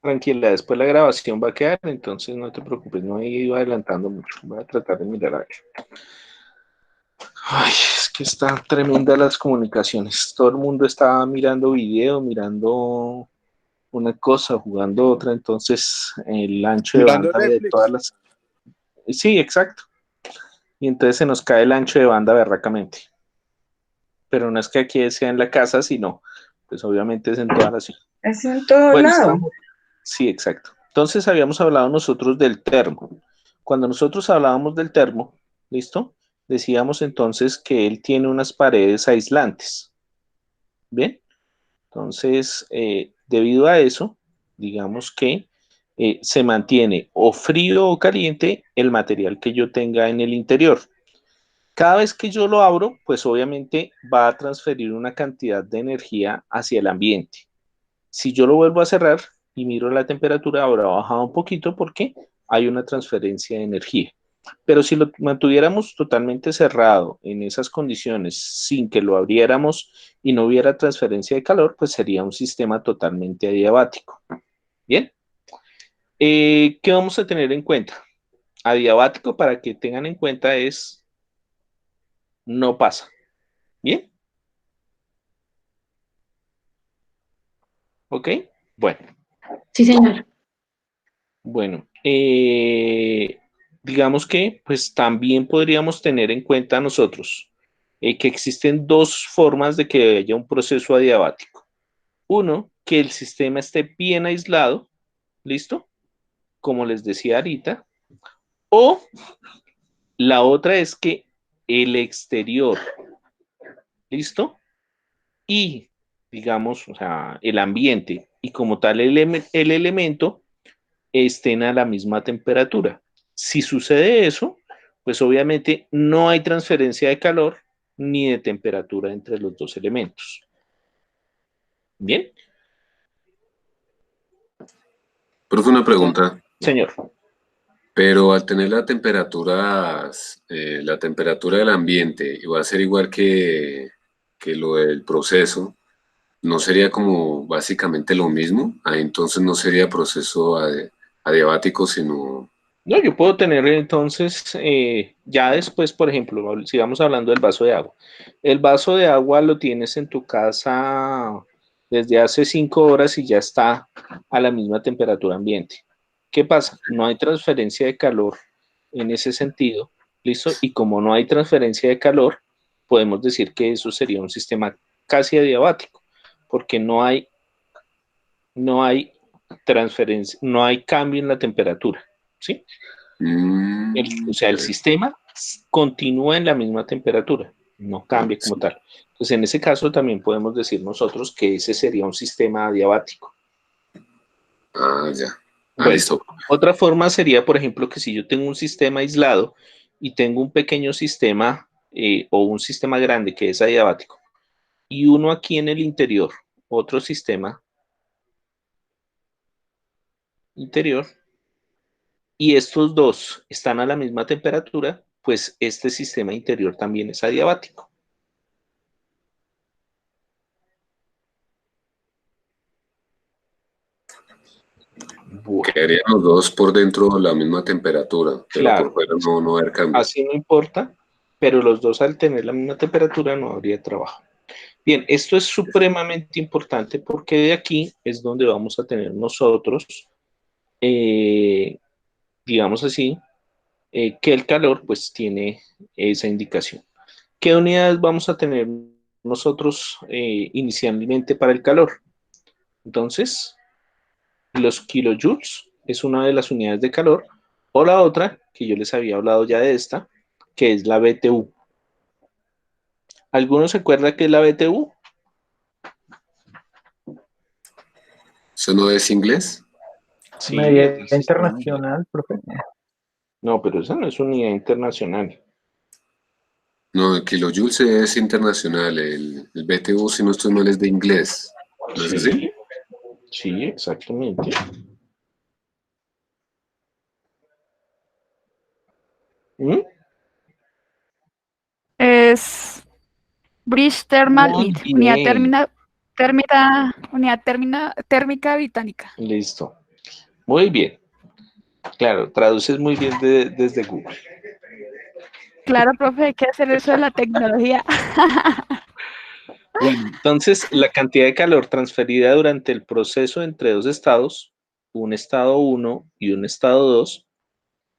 Tranquila, después la grabación va a quedar, entonces no te preocupes, no he ido adelantando mucho. Voy a tratar de mirar aquí. Ay, es que están tremendas las comunicaciones. Todo el mundo está mirando video, mirando una cosa, jugando otra, entonces el ancho de
Mirando
banda de todas
Netflix.
las... Sí, exacto. Y entonces se nos cae el ancho de banda berracamente. Pero no es que aquí sea en la casa, sino, pues obviamente es en toda la ciudad.
Es en todo
Bueno,
lado.
sí, exacto. Entonces habíamos hablado nosotros del termo. Cuando nosotros hablábamos del termo, ¿listo? Decíamos entonces que él tiene unas paredes aislantes. ¿Bien? Entonces, debido a eso, digamos que se mantiene o frío o caliente el material que yo tenga en el interior. Cada vez que yo lo abro, pues obviamente va a transferir una cantidad de energía hacia el ambiente. Si yo lo vuelvo a cerrar y miro la temperatura, habrá bajado un poquito porque hay una transferencia de energía. Pero si lo mantuviéramos totalmente cerrado en esas condiciones, sin que lo abriéramos y no hubiera transferencia de calor, pues sería un sistema totalmente adiabático. Bien. ¿Qué vamos a tener en cuenta? Adiabático, para que tengan en cuenta, es no pasa. Bien. ¿Ok? Bueno.
Sí, señor.
Bueno, digamos que pues también podríamos tener en cuenta nosotros que existen dos formas de que haya un proceso adiabático. Uno, que el sistema esté bien aislado, ¿listo? Como les decía ahorita. O la otra es que el exterior, ¿listo? Y, digamos, o sea, el ambiente y como tal el elemento estén a la misma temperatura. Si sucede eso, pues obviamente no hay transferencia de calor ni de temperatura entre los dos elementos. ¿Bien?
Profe, una pregunta.
Señor.
Pero al tener la temperatura del ambiente va a ser igual que lo del proceso, ¿no sería como básicamente lo mismo? Ah, entonces no sería proceso adiabático, sino...
No, yo puedo tener entonces, ya después, por ejemplo, sigamos hablando del vaso de agua. El vaso de agua lo tienes en tu casa desde hace 5 horas y ya está a la misma temperatura ambiente. ¿Qué pasa? No hay transferencia de calor en ese sentido, ¿listo? Y como no hay transferencia de calor, podemos decir que eso sería un sistema casi adiabático, porque no hay transferencia, no hay cambio en la temperatura, ¿sí? O sea, el sistema continúa en la misma temperatura, no cambia como tal. Entonces, en ese caso también podemos decir nosotros que ese sería un sistema adiabático.
Ah, ya.
Bueno,
Listo.
otra forma sería, por ejemplo, que si yo tengo un sistema aislado y tengo un pequeño sistema o un sistema grande que es adiabático y uno aquí en el interior, otro sistema interior, y estos dos están a la misma temperatura, pues este sistema interior también es adiabático. Bueno,
Quedarían los dos por dentro la misma temperatura, pero
claro,
por fuera no, no va a haber cambio.
así no importa, pero los dos al tener la misma temperatura no habría trabajo. Bien, esto es supremamente importante porque de aquí es donde vamos a tener nosotros, digamos así, que el calor pues tiene esa indicación. ¿Qué unidades vamos a tener nosotros inicialmente para el calor? Entonces, los kilojoules es una de las unidades de calor, o la otra, que yo les había hablado ya de esta, que es la BTU. ¿Alguno se acuerda qué es la BTU?
¿Eso no es inglés?
Sí,
Medida
es del sistema mundial.
internacional, profe.
No, pero esa no es unidad internacional.
No, el kilojoules es internacional, el BTU, si no estoy mal, es de inglés. ¿No es así?
Sí, sí, exactamente. ¿Mm?
Es British Thermal
Muy
Unit,
bien,
unidad térmica británica.
listo. Muy bien. Claro, traduces muy bien desde Google.
Claro, profe, hay que hacer eso de la tecnología.
Bueno, entonces la cantidad de calor transferida durante el proceso entre dos estados, un estado 1 y un estado 2,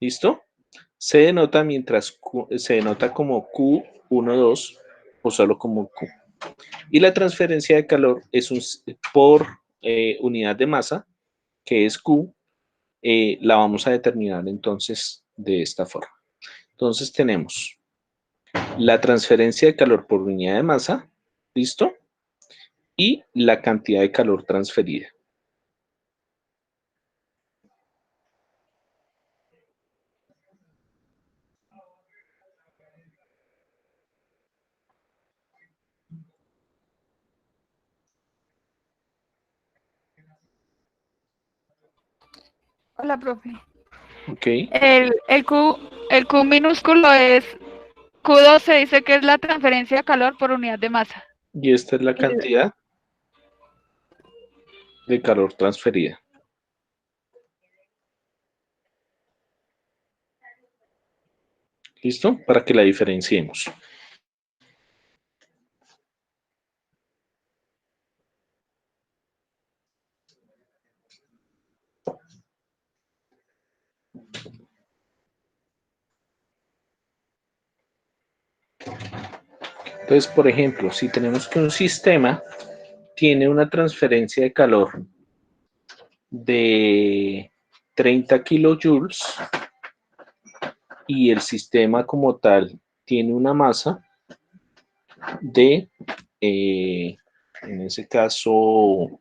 ¿listo? Se denota se denota como Q12 o solo como Q. Y la transferencia de calor es por unidad de masa, que es Q, la vamos a determinar entonces de esta forma. Entonces tenemos la transferencia de calor por unidad de masa, ¿listo? Y la cantidad de calor transferida.
Hola, profe.
¿Ok?
El Q minúsculo es Q2, se dice que es la transferencia de calor por unidad de masa.
Y esta es la cantidad de calor transferida. ¿Listo? Para que la diferenciemos. Entonces, por ejemplo, si tenemos que un sistema tiene una transferencia de calor de 30 kilojoules y el sistema como tal tiene una masa de, en ese caso,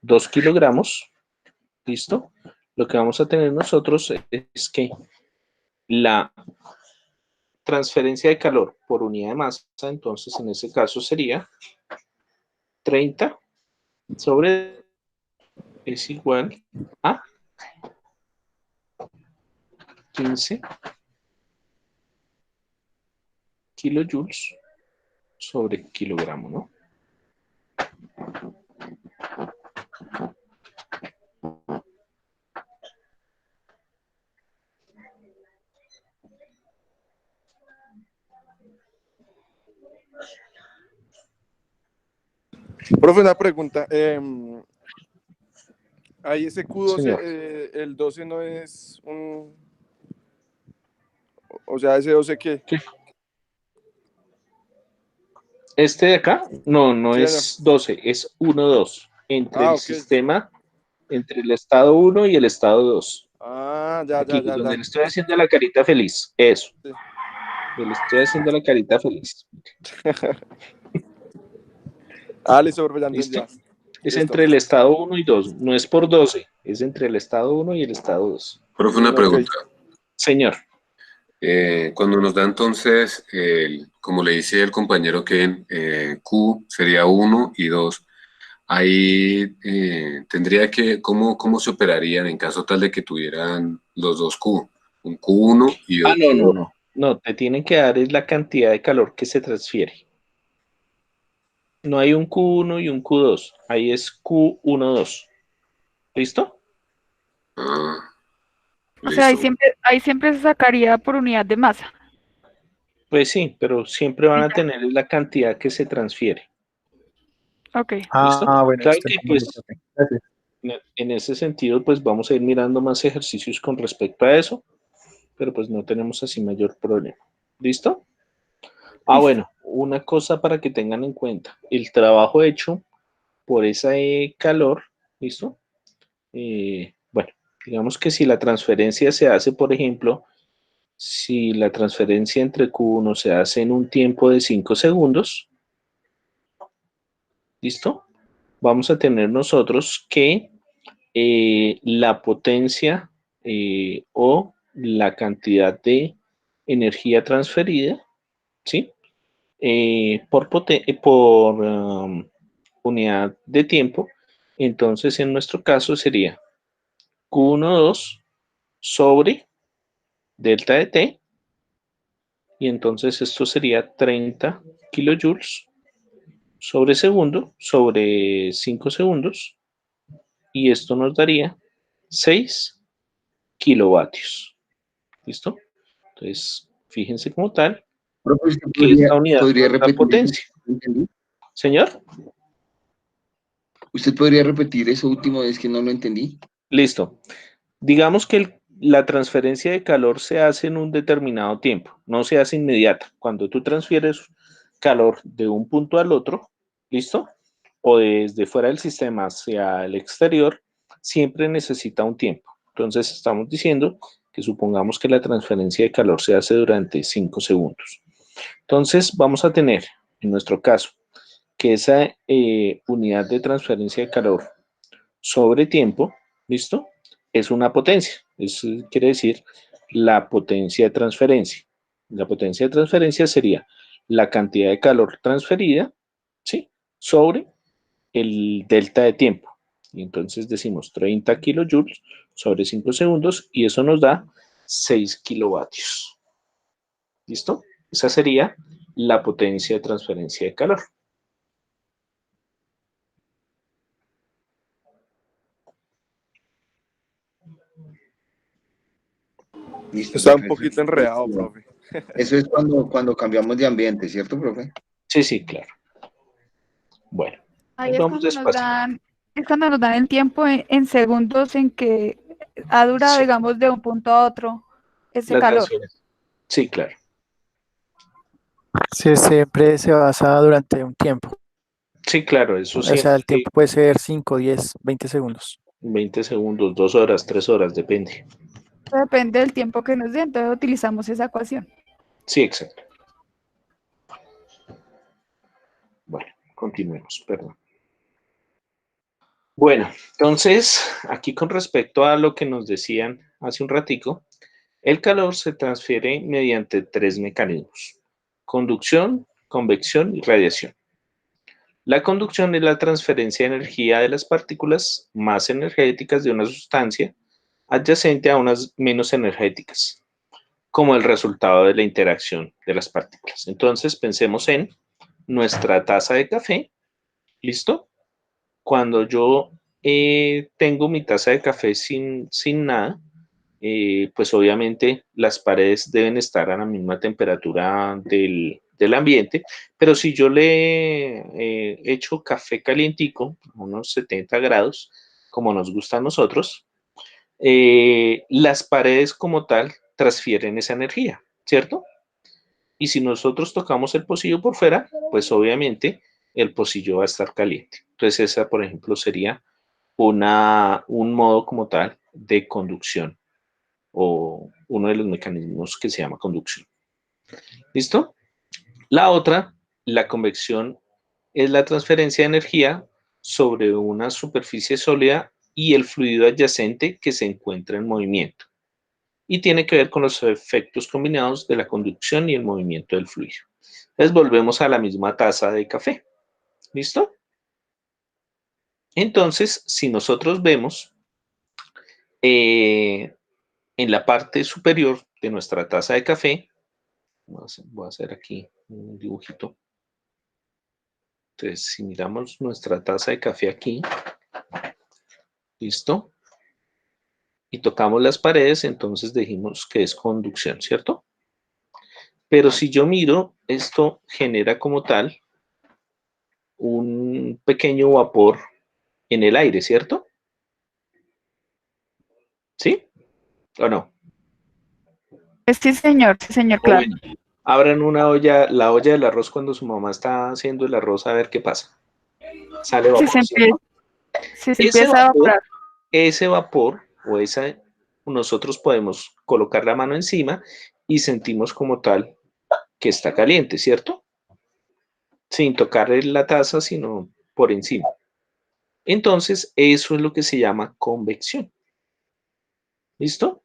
2 kilogramos, ¿listo? Lo que vamos a tener nosotros es que la transferencia de calor por unidad de masa, entonces en ese caso sería 30 sobre es igual a 15 kilojoules sobre kilogramo, ¿no?
Profe, una pregunta. Ahí ese Q12,
Señor.
el 12 no es un... O sea, ese 12 ¿qué?
¿Qué? Este de acá, no, no
Sí,
es 12, es 1, 2. Entre el
ok.
sistema, entre el estado 1 y el estado 2.
Ah, ya,
Aquí,
ya.
donde le estoy haciendo la carita feliz. Eso.
Sí.
Le estoy haciendo la carita feliz.
Listo, profe, ya entendí.
¿Listo? Es
Listo.
entre el estado 1 y 2. No es por 12, es entre el estado 1 y el estado 2.
Profe, una
Ok.
pregunta.
Señor.
Cuando nos da entonces, como le dice el compañero Ken, Q sería 1 y 2. Ahí tendría que, ¿cómo se operarían en caso tal de que tuvieran los dos Q? Un Q1 y
Ah,
otro.
no. No, te tienen que dar es la cantidad de calor que se transfiere. No hay un Q1 y un Q2. Ahí es Q12. ¿Listo?
O sea,
Listo.
ahí siempre se sacaría por unidad de masa.
Pues sí, pero siempre van
Y
a
ya.
tener la cantidad que se transfiere.
Ok.
¿Listo?
Bueno,
Claro
listo,
que
entendido,
pues
profe. Gracias.
en ese sentido pues vamos a ir mirando más ejercicios con respecto a eso, pero pues no tenemos así mayor problema. ¿Listo?
Listo.
Bueno, una cosa para que tengan en cuenta, el trabajo hecho por ese calor, ¿listo? Bueno, digamos que si la transferencia se hace, por ejemplo, si la transferencia entre Q1 se hace en un tiempo de 5 segundos, ¿listo? Vamos a tener nosotros que la potencia o la cantidad de energía transferida, ¿sí? Por unidad de tiempo. Entonces, en nuestro caso sería Q12 sobre delta de T, y entonces esto sería 30 kilojoules sobre segundo sobre 5 segundos, y esto nos daría 6 kilovatios. ¿Listo? Entonces, fíjense como tal
Profe, ¿usted
que esta unidad
podría
nos da
repetir eso?
potencia.
¿No entendí?
Señor,
¿Usted podría repetir eso último? Es que no lo entendí.
listo. Digamos que la transferencia de calor se hace en un determinado tiempo, no se hace inmediata. Cuando tú transfieres calor de un punto al otro, ¿listo? O desde fuera del sistema hacia el exterior, siempre necesita un tiempo. Entonces estamos diciendo que supongamos que la transferencia de calor se hace durante 5 segundos. Entonces vamos a tener, en nuestro caso, que esa unidad de transferencia de calor sobre tiempo, ¿listo? Es una potencia. Eso quiere decir la potencia de transferencia. La potencia de transferencia sería la cantidad de calor transferida, ¿sí? Sobre el delta de tiempo. Y entonces decimos 30 kilojoules sobre 5 segundos, y eso nos da 6 kilovatios. ¿Listo? Esa sería la potencia de transferencia de calor.
Listo,
Está un
profe.
poquito enredado, profe.
Eso es cuando cambiamos de ambiente, ¿cierto, profe?
Sí, sí, claro. Bueno,
Ahí
entonces vamos despacio.
es cuando nos dan el tiempo en segundos en que ha durado,
Sí,
digamos, de un punto a otro ese
la
calor.
transferencia. Sí, claro.
Sí, siempre se basa durante un tiempo.
Sí, claro, eso
O sea,
siempre,
el tiempo puede ser 5, 10, 20 segundos.
20 segundos, 2 horas, 3 horas, depende.
Depende del tiempo que nos dé, entonces utilizamos esa ecuación.
Sí, exacto. Bueno, continuemos, perdón. Bueno, entonces, aquí con respecto a lo que nos decían hace un ratico, el calor se transfiere mediante 3 mecanismos: conducción, convección y radiación. La conducción es la transferencia de energía de las partículas más energéticas de una sustancia adyacente a unas menos energéticas, como el resultado de la interacción de las partículas. Entonces, pensemos en nuestra taza de café, ¿listo? Cuando yo tengo mi taza de café sin nada, pues obviamente las paredes deben estar a la misma temperatura del ambiente, pero si yo le echo café calientico, a unos 70 grados, como nos gusta a nosotros, las paredes como tal transfieren esa energía, ¿cierto? Y si nosotros tocamos el pocillo por fuera, pues obviamente el pocillo va a estar caliente. Entonces esa, por ejemplo, sería un modo como tal de conducción, o uno de los mecanismos que se llama conducción. ¿Listo? La otra, la convección, es la transferencia de energía sobre una superficie sólida y el fluido adyacente que se encuentra en movimiento, y tiene que ver con los efectos combinados de la conducción y el movimiento del fluido. Entonces volvemos a la misma taza de café. ¿Listo? Entonces, si nosotros vemos en la parte superior de nuestra taza de café, voy a hacer aquí un dibujito. Entonces, si miramos nuestra taza de café aquí, ¿listo? y tocamos las paredes, entonces dijimos que es conducción, ¿cierto? Pero si yo miro, esto genera como tal un pequeño vapor en el aire, ¿cierto? ¿Sí? ¿O no?
Sí, señor, claro.
Bueno, abran una olla, la olla del arroz cuando su mamá está haciendo el arroz a ver qué pasa. Sale vapor, ¿cierto?
Si se empieza a evaporar.
Ese vapor o esa, nosotros podemos colocar la mano encima y sentimos como tal que está caliente, ¿cierto? Sin tocar la taza, sino por encima. Entonces, eso es lo que se llama convección. ¿Listo?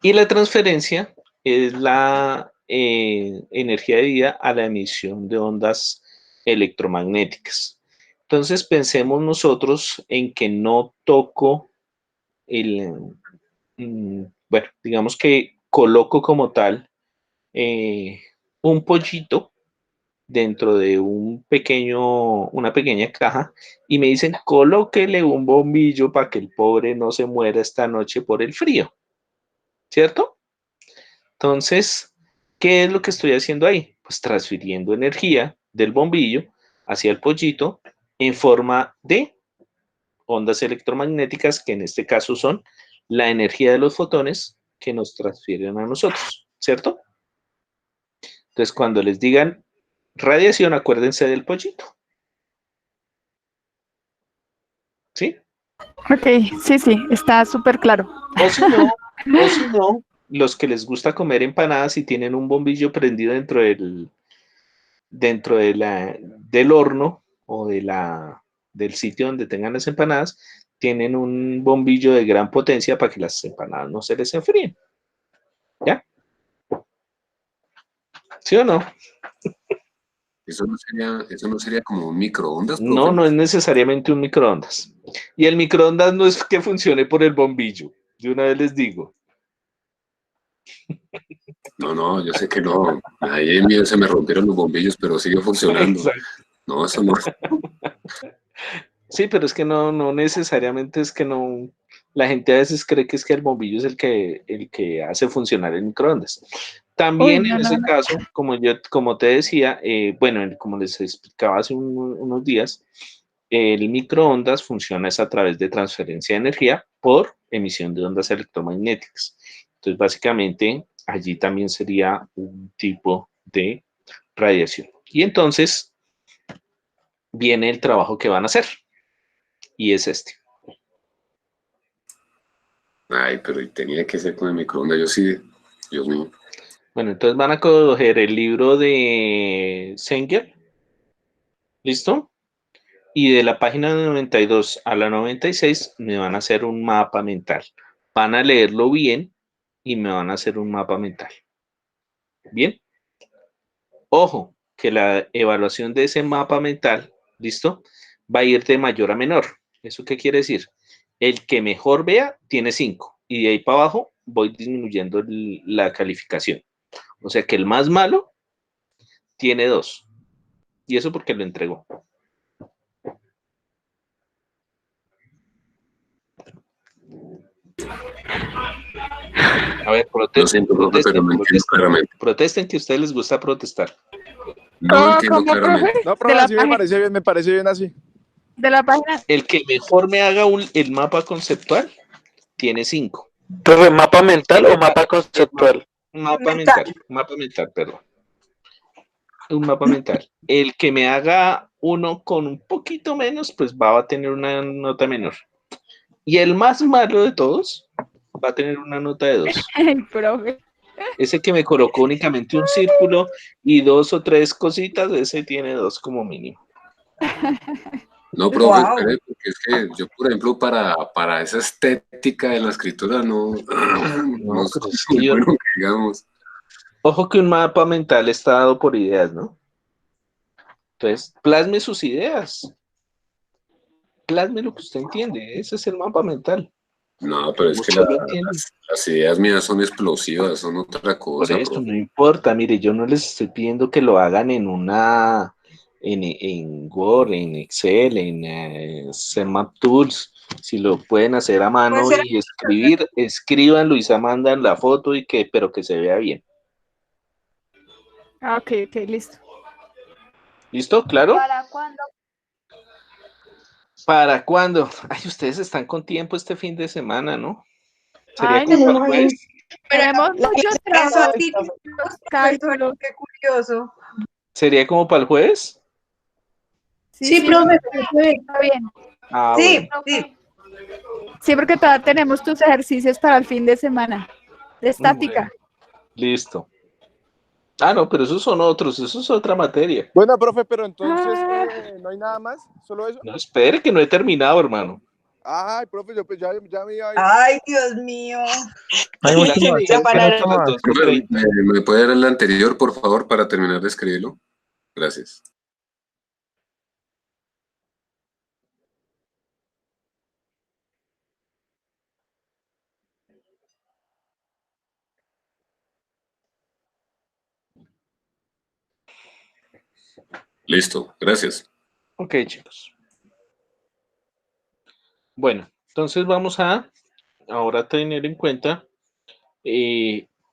Y la transferencia es la energía debida a la emisión de ondas electromagnéticas. Entonces, pensemos nosotros en que no toco bueno, digamos que coloco como tal un pollito dentro de una pequeña caja y me dicen, colóquele un bombillo para que el pobre no se muera esta noche por el frío, ¿cierto? Entonces, ¿qué es lo que estoy haciendo ahí? Pues transfiriendo energía del bombillo hacia el pollito en forma de ondas electromagnéticas, que en este caso son la energía de los fotones que nos transfieren a nosotros, ¿cierto? Entonces, cuando les digan radiación, acuérdense del pollito. ¿Sí?
Ok, sí, está súper claro.
O si no, los que les gusta comer empanadas y tienen un bombillo prendido dentro del horno o del sitio donde tengan las empanadas, tienen un bombillo de gran potencia para que las empanadas no se les enfríen. ¿Ya? ¿Sí o no?
¿Eso no sería como un microondas, profe?
No, no es necesariamente un microondas. Y el microondas no es que funcione por el bombillo. De una vez les digo.
No, yo sé que no. Ahí en mío se me rompieron los bombillos, pero sigue funcionando.
Exacto.
No, eso no.
Sí, pero es que no necesariamente es que no. La gente a veces cree que es que el bombillo es el que hace funcionar el microondas. También en ese caso, como te decía, bueno, como les explicaba hace unos días, el microondas funciona es a través de transferencia de energía por emisión de ondas electromagnéticas. Entonces, básicamente, allí también sería un tipo de radiación. Y entonces viene el trabajo que van a hacer. Y es este.
Ay, pero tenía que ser con el microondas. Yo sí, Dios mío.
Bueno, entonces van a coger el libro de Sanger. ¿Listo? Y de la página 92 a la 96 me van a hacer un mapa mental. Van a leerlo bien y me van a hacer un mapa mental. ¿Bien? Ojo, que la evaluación de ese mapa mental, ¿listo? Va a ir de mayor a menor. ¿Eso qué quiere decir? El que mejor vea tiene 5 y de ahí para abajo voy disminuyendo la calificación. O sea que el más malo tiene 2. Y eso porque lo entregó. A ver, protesten, protesten que a ustedes les gusta protestar.
No entiendo claramente.
No, profe, así me parece bien así.
De la página.
El que mejor me haga el mapa conceptual tiene 5.
Profe, ¿mapa mental o mapa conceptual?
Mapa mental, perdón. Un mapa mental. El que me haga uno con un poquito menos, pues va a tener una nota menor. Y el más malo de todos va a tener una nota de 2.
El profe.
Ese que me colocó únicamente un círculo y 2 o 3 cositas, ese tiene 2 como mínimo.
No, profe, espere, porque es que yo, por ejemplo, para esa estética de la escritura no es muy bueno que digamos.
Ojo que un mapa mental está dado por ideas, ¿no? Entonces, plasme sus ideas. Plasme lo que usted entiende. Ese es el mapa mental.
No, pero es que las ideas mías son explosivas, son otra cosa.
Por eso no importa. Mire, yo no les estoy pidiendo que lo hagan en Word, en Excel, en CMap Tools. Si lo pueden hacer a mano
Puede ser.
y escribir, escríbanlo y se mandan la foto y pero que se vea bien.
Ah, ok, listo.
¿Listo? ¿Claro?
¿Para cuándo?
¿Para cuándo? Ay, ustedes están con tiempo este fin de semana, ¿no? Sería
Ay,
como
no,
para el jueves.
tenemos mucho
Eso
trabajo,
así,
los cálculos.
qué curioso.
¿Sería como para el jueves?
Sí, profe,
Está bien.
Ah,
Sí,
bueno.
sí.
Sí, porque todavía tenemos tus ejercicios para el fin de semana. De estática.
Bueno, listo. Ah, no, pero esos son otros, eso es otra materia.
Bueno, profe, pero entonces
Ah.
no hay nada más, solo eso.
No, espere que no he terminado, hermano.
Ay, profe, yo pues ya me iba a ir.
Ay, Dios mío.
Hay
Ya
mucho
se
más,
me hizo
hay
para
mucho más.
2:30.
¿Me puede dar el anterior, por favor, para terminar de escribirlo? Gracias. Listo, gracias.
Ok, chicos. Bueno, entonces vamos a ahora tener en cuenta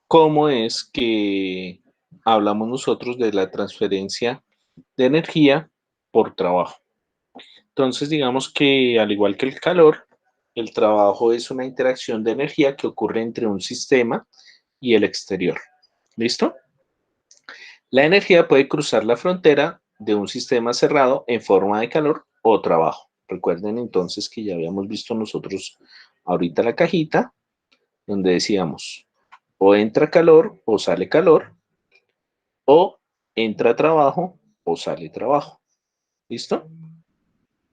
cómo es que hablamos nosotros de la transferencia de energía por trabajo. Entonces, digamos que al igual que el calor, el trabajo es una interacción de energía que ocurre entre un sistema y el exterior. ¿Listo? La energía puede cruzar la frontera de un sistema cerrado en forma de calor o trabajo. Recuerden entonces que ya habíamos visto nosotros ahorita la cajita donde decíamos o entra calor o sale calor, o entra trabajo o sale trabajo. ¿Listo?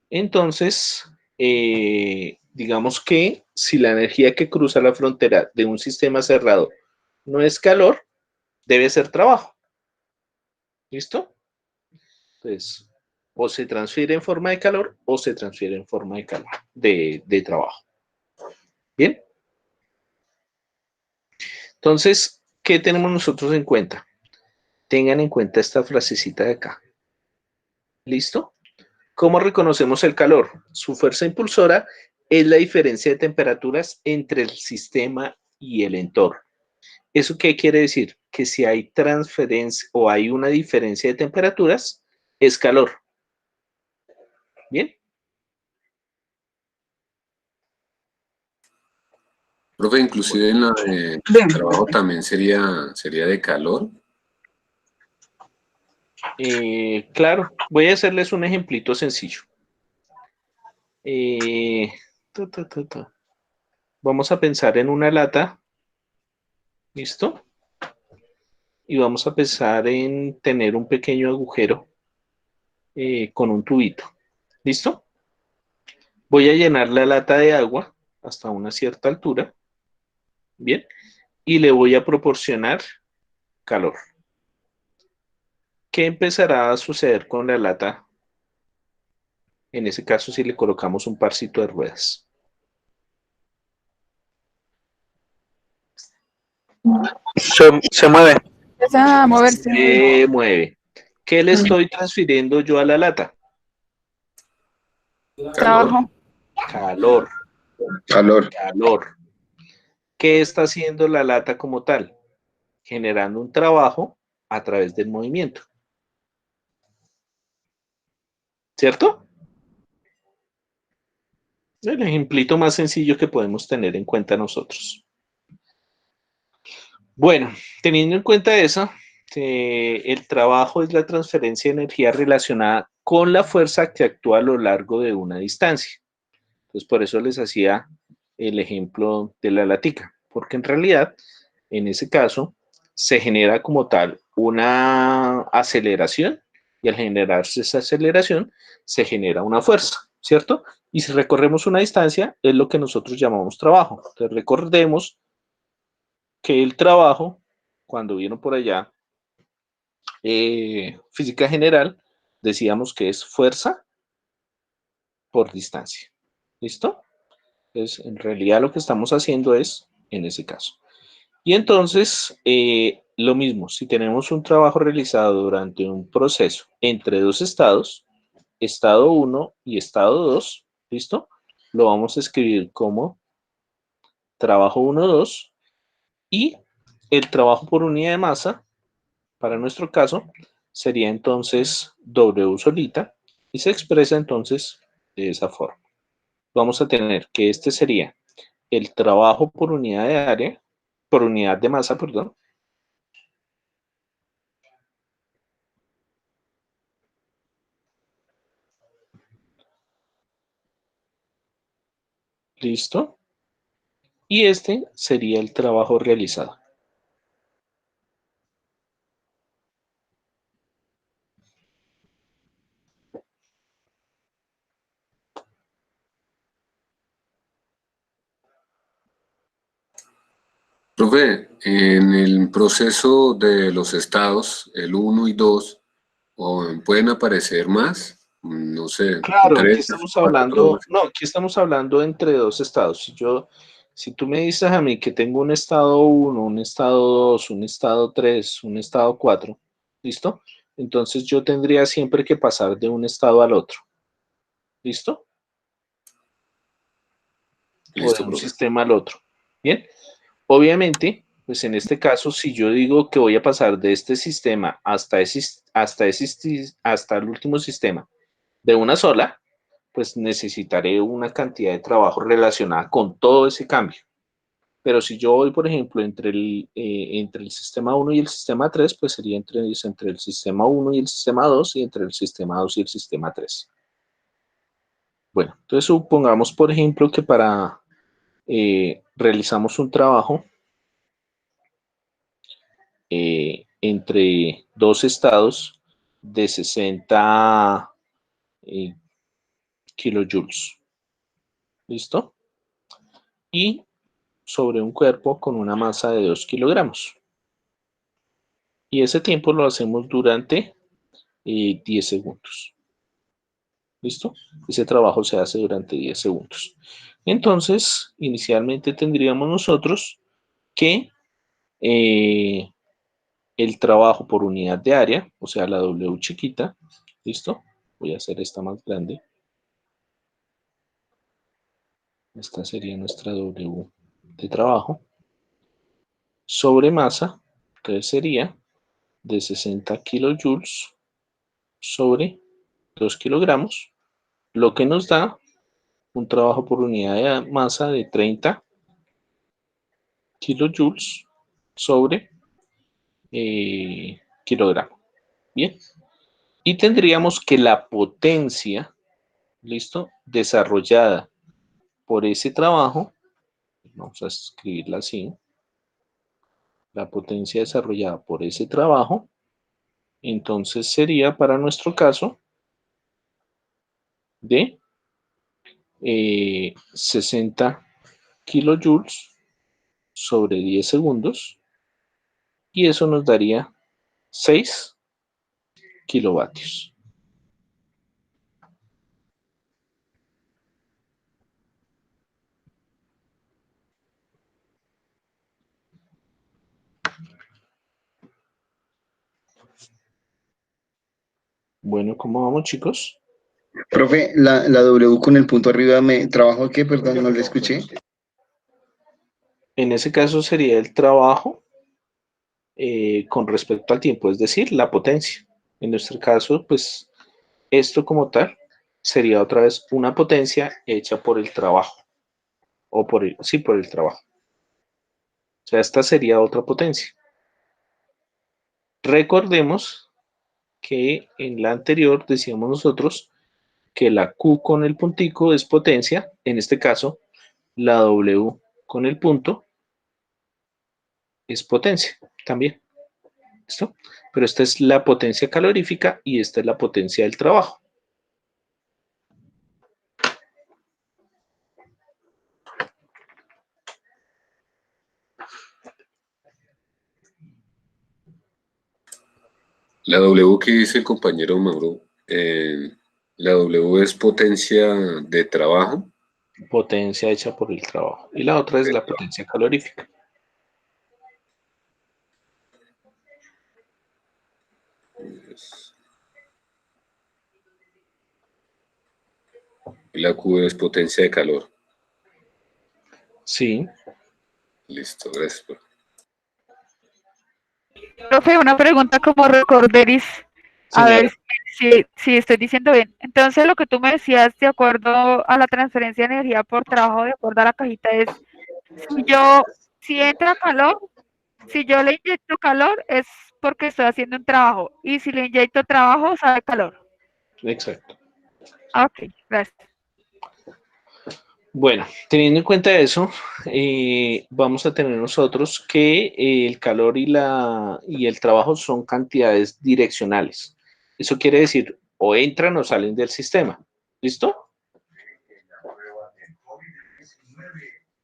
Entonces, digamos que si la energía que cruza la frontera de un sistema cerrado no es calor, debe ser trabajo. ¿Listo? Entonces, o se transfiere en forma de calor o se transfiere en forma de calor, de trabajo. ¿Bien? Entonces, ¿qué tenemos nosotros en cuenta? Tengan en cuenta esta frasecita de acá. ¿Listo? ¿Cómo reconocemos el calor? Su fuerza impulsora es la diferencia de temperaturas entre el sistema y el entorno. ¿Eso qué quiere decir? Que si hay transferencia o hay una diferencia de temperaturas, es calor. ¿Bien?
Profe, inclusive en la de trabajo también sería de calor.
Claro, voy a hacerles un ejemplito sencillo. Vamos a pensar en una lata. ¿Listo? Y vamos a pensar en tener un pequeño agujero con un tubito. ¿Listo? Voy a llenar la lata de agua hasta una cierta altura. Bien. Y le voy a proporcionar calor. ¿Qué empezará a suceder con la lata? En ese caso, si le colocamos un parcito de ruedas.
Se mueve.
Empieza a moverse.
Se mueve. ¿Qué le estoy transfiriendo yo a la lata?
Trabajo.
Calor.
Calor.
Calor. ¿Qué está haciendo la lata como tal? Generando un trabajo a través del movimiento. ¿Cierto? El ejemplito más sencillo que podemos tener en cuenta nosotros. Bueno, teniendo en cuenta eso, el trabajo es la transferencia de energía relacionada con la fuerza que actúa a lo largo de una distancia. Entonces, por eso les hacía el ejemplo de la latica, porque en realidad, en ese caso, se genera como tal una aceleración y al generarse esa aceleración, se genera una fuerza, ¿cierto? Y si recorremos una distancia, es lo que nosotros llamamos trabajo. Entonces, recordemos que el trabajo, cuando vieron por allá, física general, decíamos que es fuerza por distancia. ¿Listo? Entonces, en realidad lo que estamos haciendo es en ese caso. Y entonces, lo mismo, si tenemos un trabajo realizado durante un proceso entre dos estados, estado 1 y estado 2, ¿listo? lo vamos a escribir como trabajo 1, 2, y el trabajo por unidad de masa, para nuestro caso, sería entonces W solita, y se expresa entonces de esa forma. Vamos a tener que este sería el trabajo por unidad de área, por unidad de masa, perdón. Listo. Y este sería el trabajo realizado.
Profe, en el proceso de los estados, el uno y 2, ¿pueden aparecer más? No sé,
Claro, aquí
3,
estamos
4.
hablando, no, aquí estamos hablando entre dos estados. Si tú me dices a mí que tengo un estado 1, un estado 2, un estado 3, un estado 4, ¿listo? Entonces yo tendría siempre que pasar de un estado al otro, ¿listo? O de
Listo,
un
profe.
sistema al otro. Bien, obviamente, pues en este caso, si yo digo que voy a pasar de este sistema hasta el último sistema de una sola, pues necesitaré una cantidad de trabajo relacionada con todo ese cambio. Pero si yo voy, por ejemplo, entre el sistema 1 y el sistema 3, pues sería entre el sistema 1 y el sistema 2 y entre el sistema 2 y el sistema 3. Bueno, entonces supongamos, por ejemplo, que realizamos un trabajo entre dos estados de 60 kilojoules. ¿Listo? Y sobre un cuerpo con una masa de 2 kilogramos. Y ese tiempo lo hacemos durante 10 segundos. ¿Listo? Ese trabajo se hace durante 10 segundos. Entonces, inicialmente tendríamos nosotros que el trabajo por unidad de área, o sea, la W chiquita, ¿listo? Voy a hacer esta más grande. Esta sería nuestra W de trabajo. Sobre masa, entonces sería de 60 kilojoules sobre 2 kilogramos, lo que nos da un trabajo por unidad de masa de 30 kilojoules sobre kilogramo. Bien. Y tendríamos que la potencia, ¿listo? Desarrollada por ese trabajo, vamos a escribirla así, la potencia desarrollada por ese trabajo, entonces sería para nuestro caso de 60 kilojoules sobre 10 segundos, y eso nos daría 6 kilovatios. Bueno, ¿cómo vamos, chicos?
Profe, la W con el punto arriba, ¿me trabajo qué? Perdón, no le escuché.
En ese caso sería el trabajo con respecto al tiempo, es decir, la potencia. En nuestro caso, pues esto como tal sería otra vez una potencia hecha por el trabajo, o por el trabajo. O sea, esta sería otra potencia. Recordemos que en la anterior decíamos nosotros que la Q con el puntico es potencia, en este caso la W con el punto es potencia también. ¿Listo? Pero esta es la potencia calorífica y esta es la potencia del trabajo.
La W que dice el compañero Mauro, la W es potencia de trabajo.
Potencia hecha por el trabajo. Y la otra es la potencia calorífica.
Y la Q es potencia de calor.
Sí.
Listo, gracias.
Profe, una pregunta como recorderis, a
Señora.
ver si estoy diciendo bien. Entonces, lo que tú me decías de acuerdo a la transferencia de energía por trabajo, de acuerdo a la cajita, es si entra calor, si yo le inyecto calor, es porque estoy haciendo un trabajo. Y si le inyecto trabajo, sale calor.
Exacto.
Ok, gracias.
Bueno, teniendo en cuenta eso, vamos a tener nosotros que el calor y el trabajo son cantidades direccionales. Eso quiere decir, o entran o salen del sistema. ¿Listo?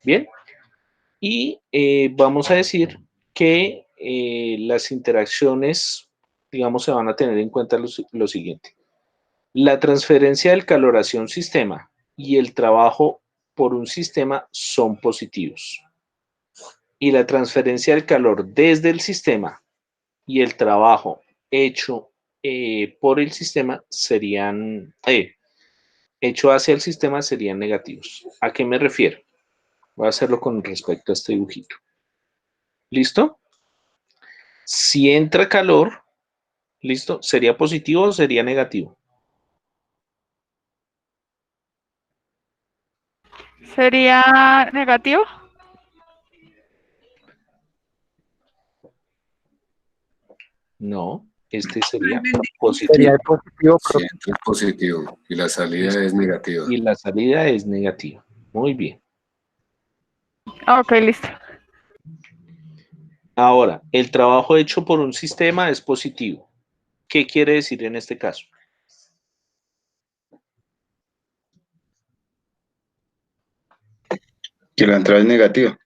Bien. Y vamos a decir que las interacciones, digamos, se van a tener en cuenta lo siguiente. La transferencia del calor hacia un sistema y el trabajo por un sistema son positivos. Y la transferencia del calor desde el sistema y el trabajo hecho por el sistema hecho hacia el sistema serían negativos. ¿A qué me refiero? Voy a hacerlo con respecto a este dibujito. ¿Listo? Si entra calor, ¿listo? ¿Sería positivo o sería negativo?
¿Sería negativo?
No, este sería
Sería
positivo.
positivo,
Sí,
profe.
entra es positivo y la salida
¿Listo?
es negativa.
Y la salida es negativa. Muy bien.
Ok, listo.
Ahora, el trabajo hecho por un sistema es positivo. ¿Qué quiere decir en este caso?
Que la entrada es negativa.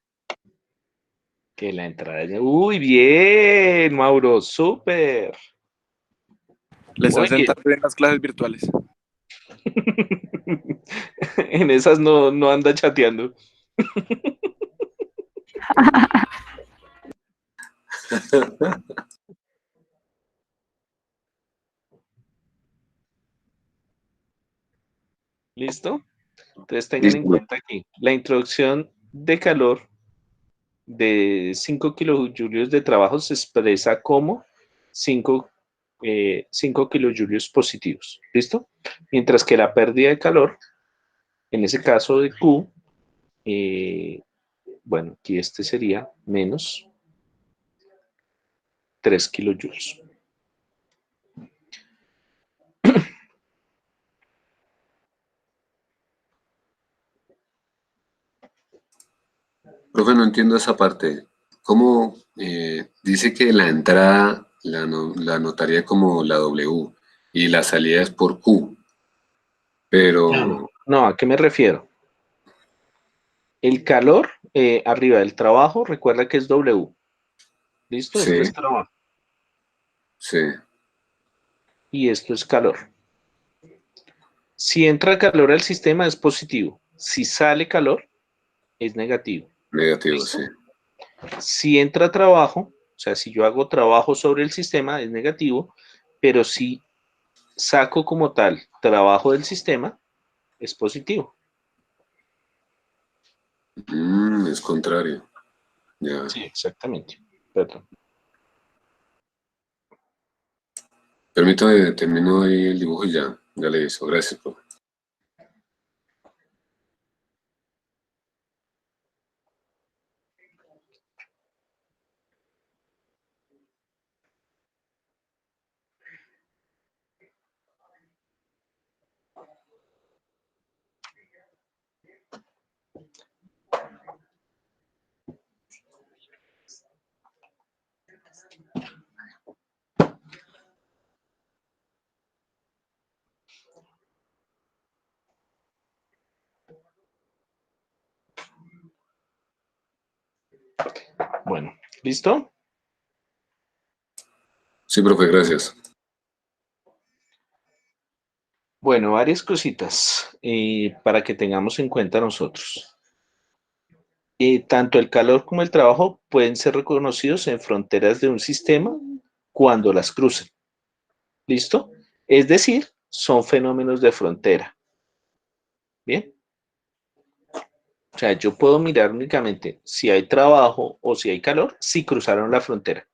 Que la entrada es... Uy, bien, Mauro, súper.
Le están
Muy bien.
sentando bien las clases virtuales.
En esas no anda chateando. ¿Listo? Entonces tengan en
Listo.
cuenta aquí la introducción de calor de 5 kilojulios de trabajo se expresa como 5 kilojulios positivos. ¿Listo? Mientras que la pérdida de calor, en ese caso de Q, bueno, aquí este sería menos 3 kilojoules.
Profe, no entiendo esa parte. ¿Cómo dice que la entrada la anotaría como la W y la salida es por Q? Pero
No, ¿a qué me refiero? El calor arriba del trabajo, recuerda que es W. ¿Listo? Esto
sí,
es trabajo.
sí,
Y esto es calor. Si entra calor al sistema es positivo. Si sale calor es negativo.
negativo,
¿Listo?
sí.
Si entra trabajo, o sea, si yo hago trabajo sobre el sistema es negativo, pero si saco como tal trabajo del sistema es positivo.
Es contrario. Ya.
Sí, exactamente. Perdón.
Permítame, termino ahí el dibujo y ya le hizo. Gracias, profe.
Bueno, ¿listo?
Sí, profe, gracias.
Bueno, varias cositas para que tengamos en cuenta nosotros. Tanto el calor como el trabajo pueden ser reconocidos en fronteras de un sistema cuando las cruzan. ¿Listo? Es decir, son fenómenos de frontera. O sea, yo puedo mirar únicamente si hay trabajo o si hay calor, si cruzaron la frontera.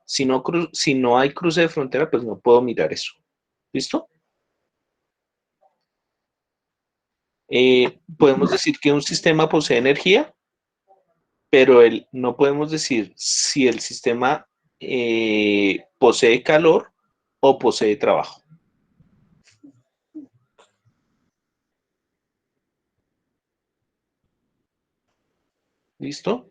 Si no hay cruce de frontera, pues no puedo mirar eso. ¿Listo? Podemos decir que un sistema posee energía, pero no podemos decir si el sistema posee calor o posee trabajo. ¿Listo?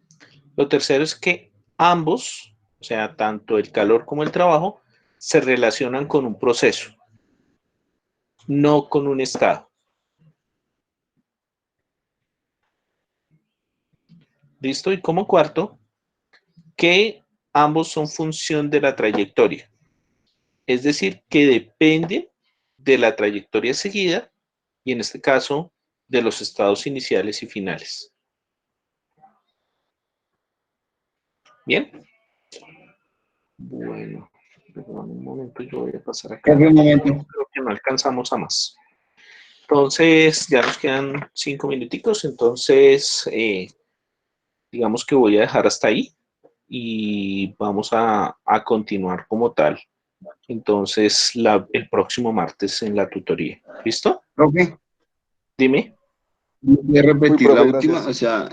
Lo tercero es que ambos, o sea, tanto el calor como el trabajo, se relacionan con un proceso, no con un estado. ¿Listo? Y como cuarto, que ambos son función de la trayectoria. Es decir, que dependen de la trayectoria seguida y en este caso de los estados iniciales y finales. ¿Bien? Bueno, perdón un momento, yo voy a pasar acá.
Un momento.
Creo que no alcanzamos a más. Entonces, ya nos quedan 5 minuticos, entonces digamos que voy a dejar hasta ahí y vamos a continuar como tal. Entonces, el próximo martes en la tutoría. ¿Listo?
Profe,
Dime.
voy a repetir
profe,
la última.
gracias.
O sea,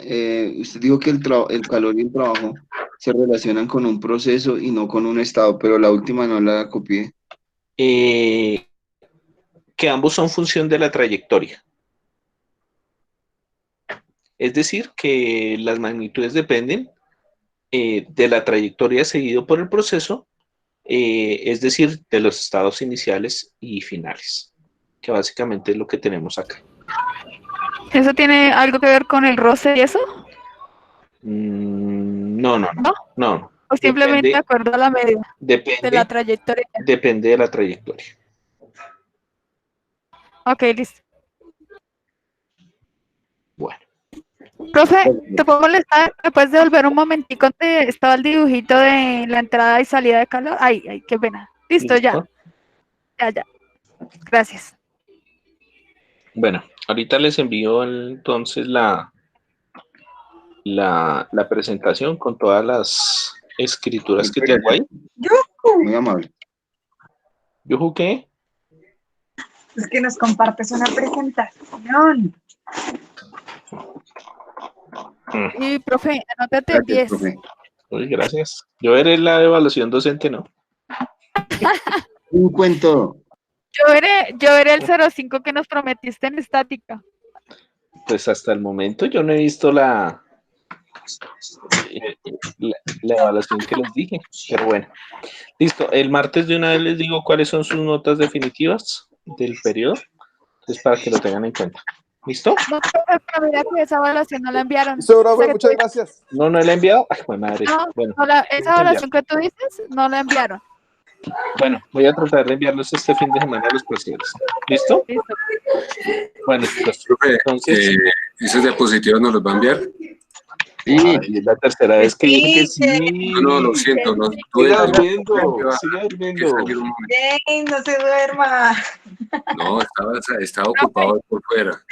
usted dijo que el calor y el trabajo se relacionan con un proceso y no con un estado, pero la última no la copié.
Que ambos son función de la trayectoria. Es decir, que las magnitudes dependen de la trayectoria seguido por el proceso, es decir, de los estados iniciales y finales, que básicamente es lo que tenemos acá.
¿Eso tiene algo que ver con el roce y eso?
No.
¿O simplemente de acuerdo a la medida de la trayectoria?
Depende de la trayectoria.
Ok, listo.
Bueno.
Profe, ¿te puedo molestar? ¿Me puedes devolver un momentico donde estaba el dibujito de la entrada y salida de calor? Ay, qué pena. Listo, ya. Ya. Gracias.
Bueno, ahorita les envío entonces la presentación con todas las escrituras que tengo ahí.
Muy amable.
¿Yuju qué?
Es que nos compartes una presentación.
Y, profe, anótate 10.
Uy, gracias. Yo veré la evaluación docente, ¿no?
Un cuento.
Yo veré el 05 que nos prometiste en estática.
Pues hasta el momento yo no he visto la evaluación que les dije, pero bueno. Listo, el martes de una vez les digo cuáles son sus notas definitivas del periodo, entonces para que lo tengan en cuenta. ¿Listo?
No, pero mira que esa evaluación no la enviaron.
Listo, profe, muchas gracias.
No la he enviado. Ay, pues madre.
No,
Bueno,
esa evaluación que tú dices, no la enviaron.
bueno, voy a tratar de enviarlos este fin de semana a los profesores. ¿Listo?
Listo.
Bueno, pues,
Profe,
entonces...
¿esos diapositivos nos los va a enviar?
Sí, es la tercera vez que dije que sí.
No, lo siento. No,
Siga durmiendo.
Bien, no se duerma.
No, estaba ocupado por fuera.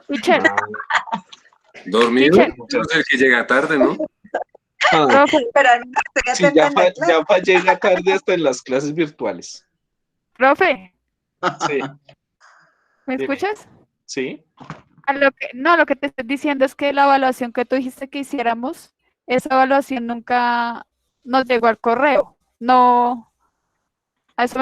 Michel.
¿Dormido?
Michel.
Yo soy el que llega tarde, ¿no?
Profe,
Pero no estoy
Sí,
atenta en la clase.
ya fallé la tarde hasta en las clases virtuales.
profe,
Sí.
¿me
Dime.
escuchas?
¿Sí?
Lo que te estoy diciendo es que la evaluación que tú dijiste que hiciéramos, esa evaluación nunca nos llegó al correo. No, a eso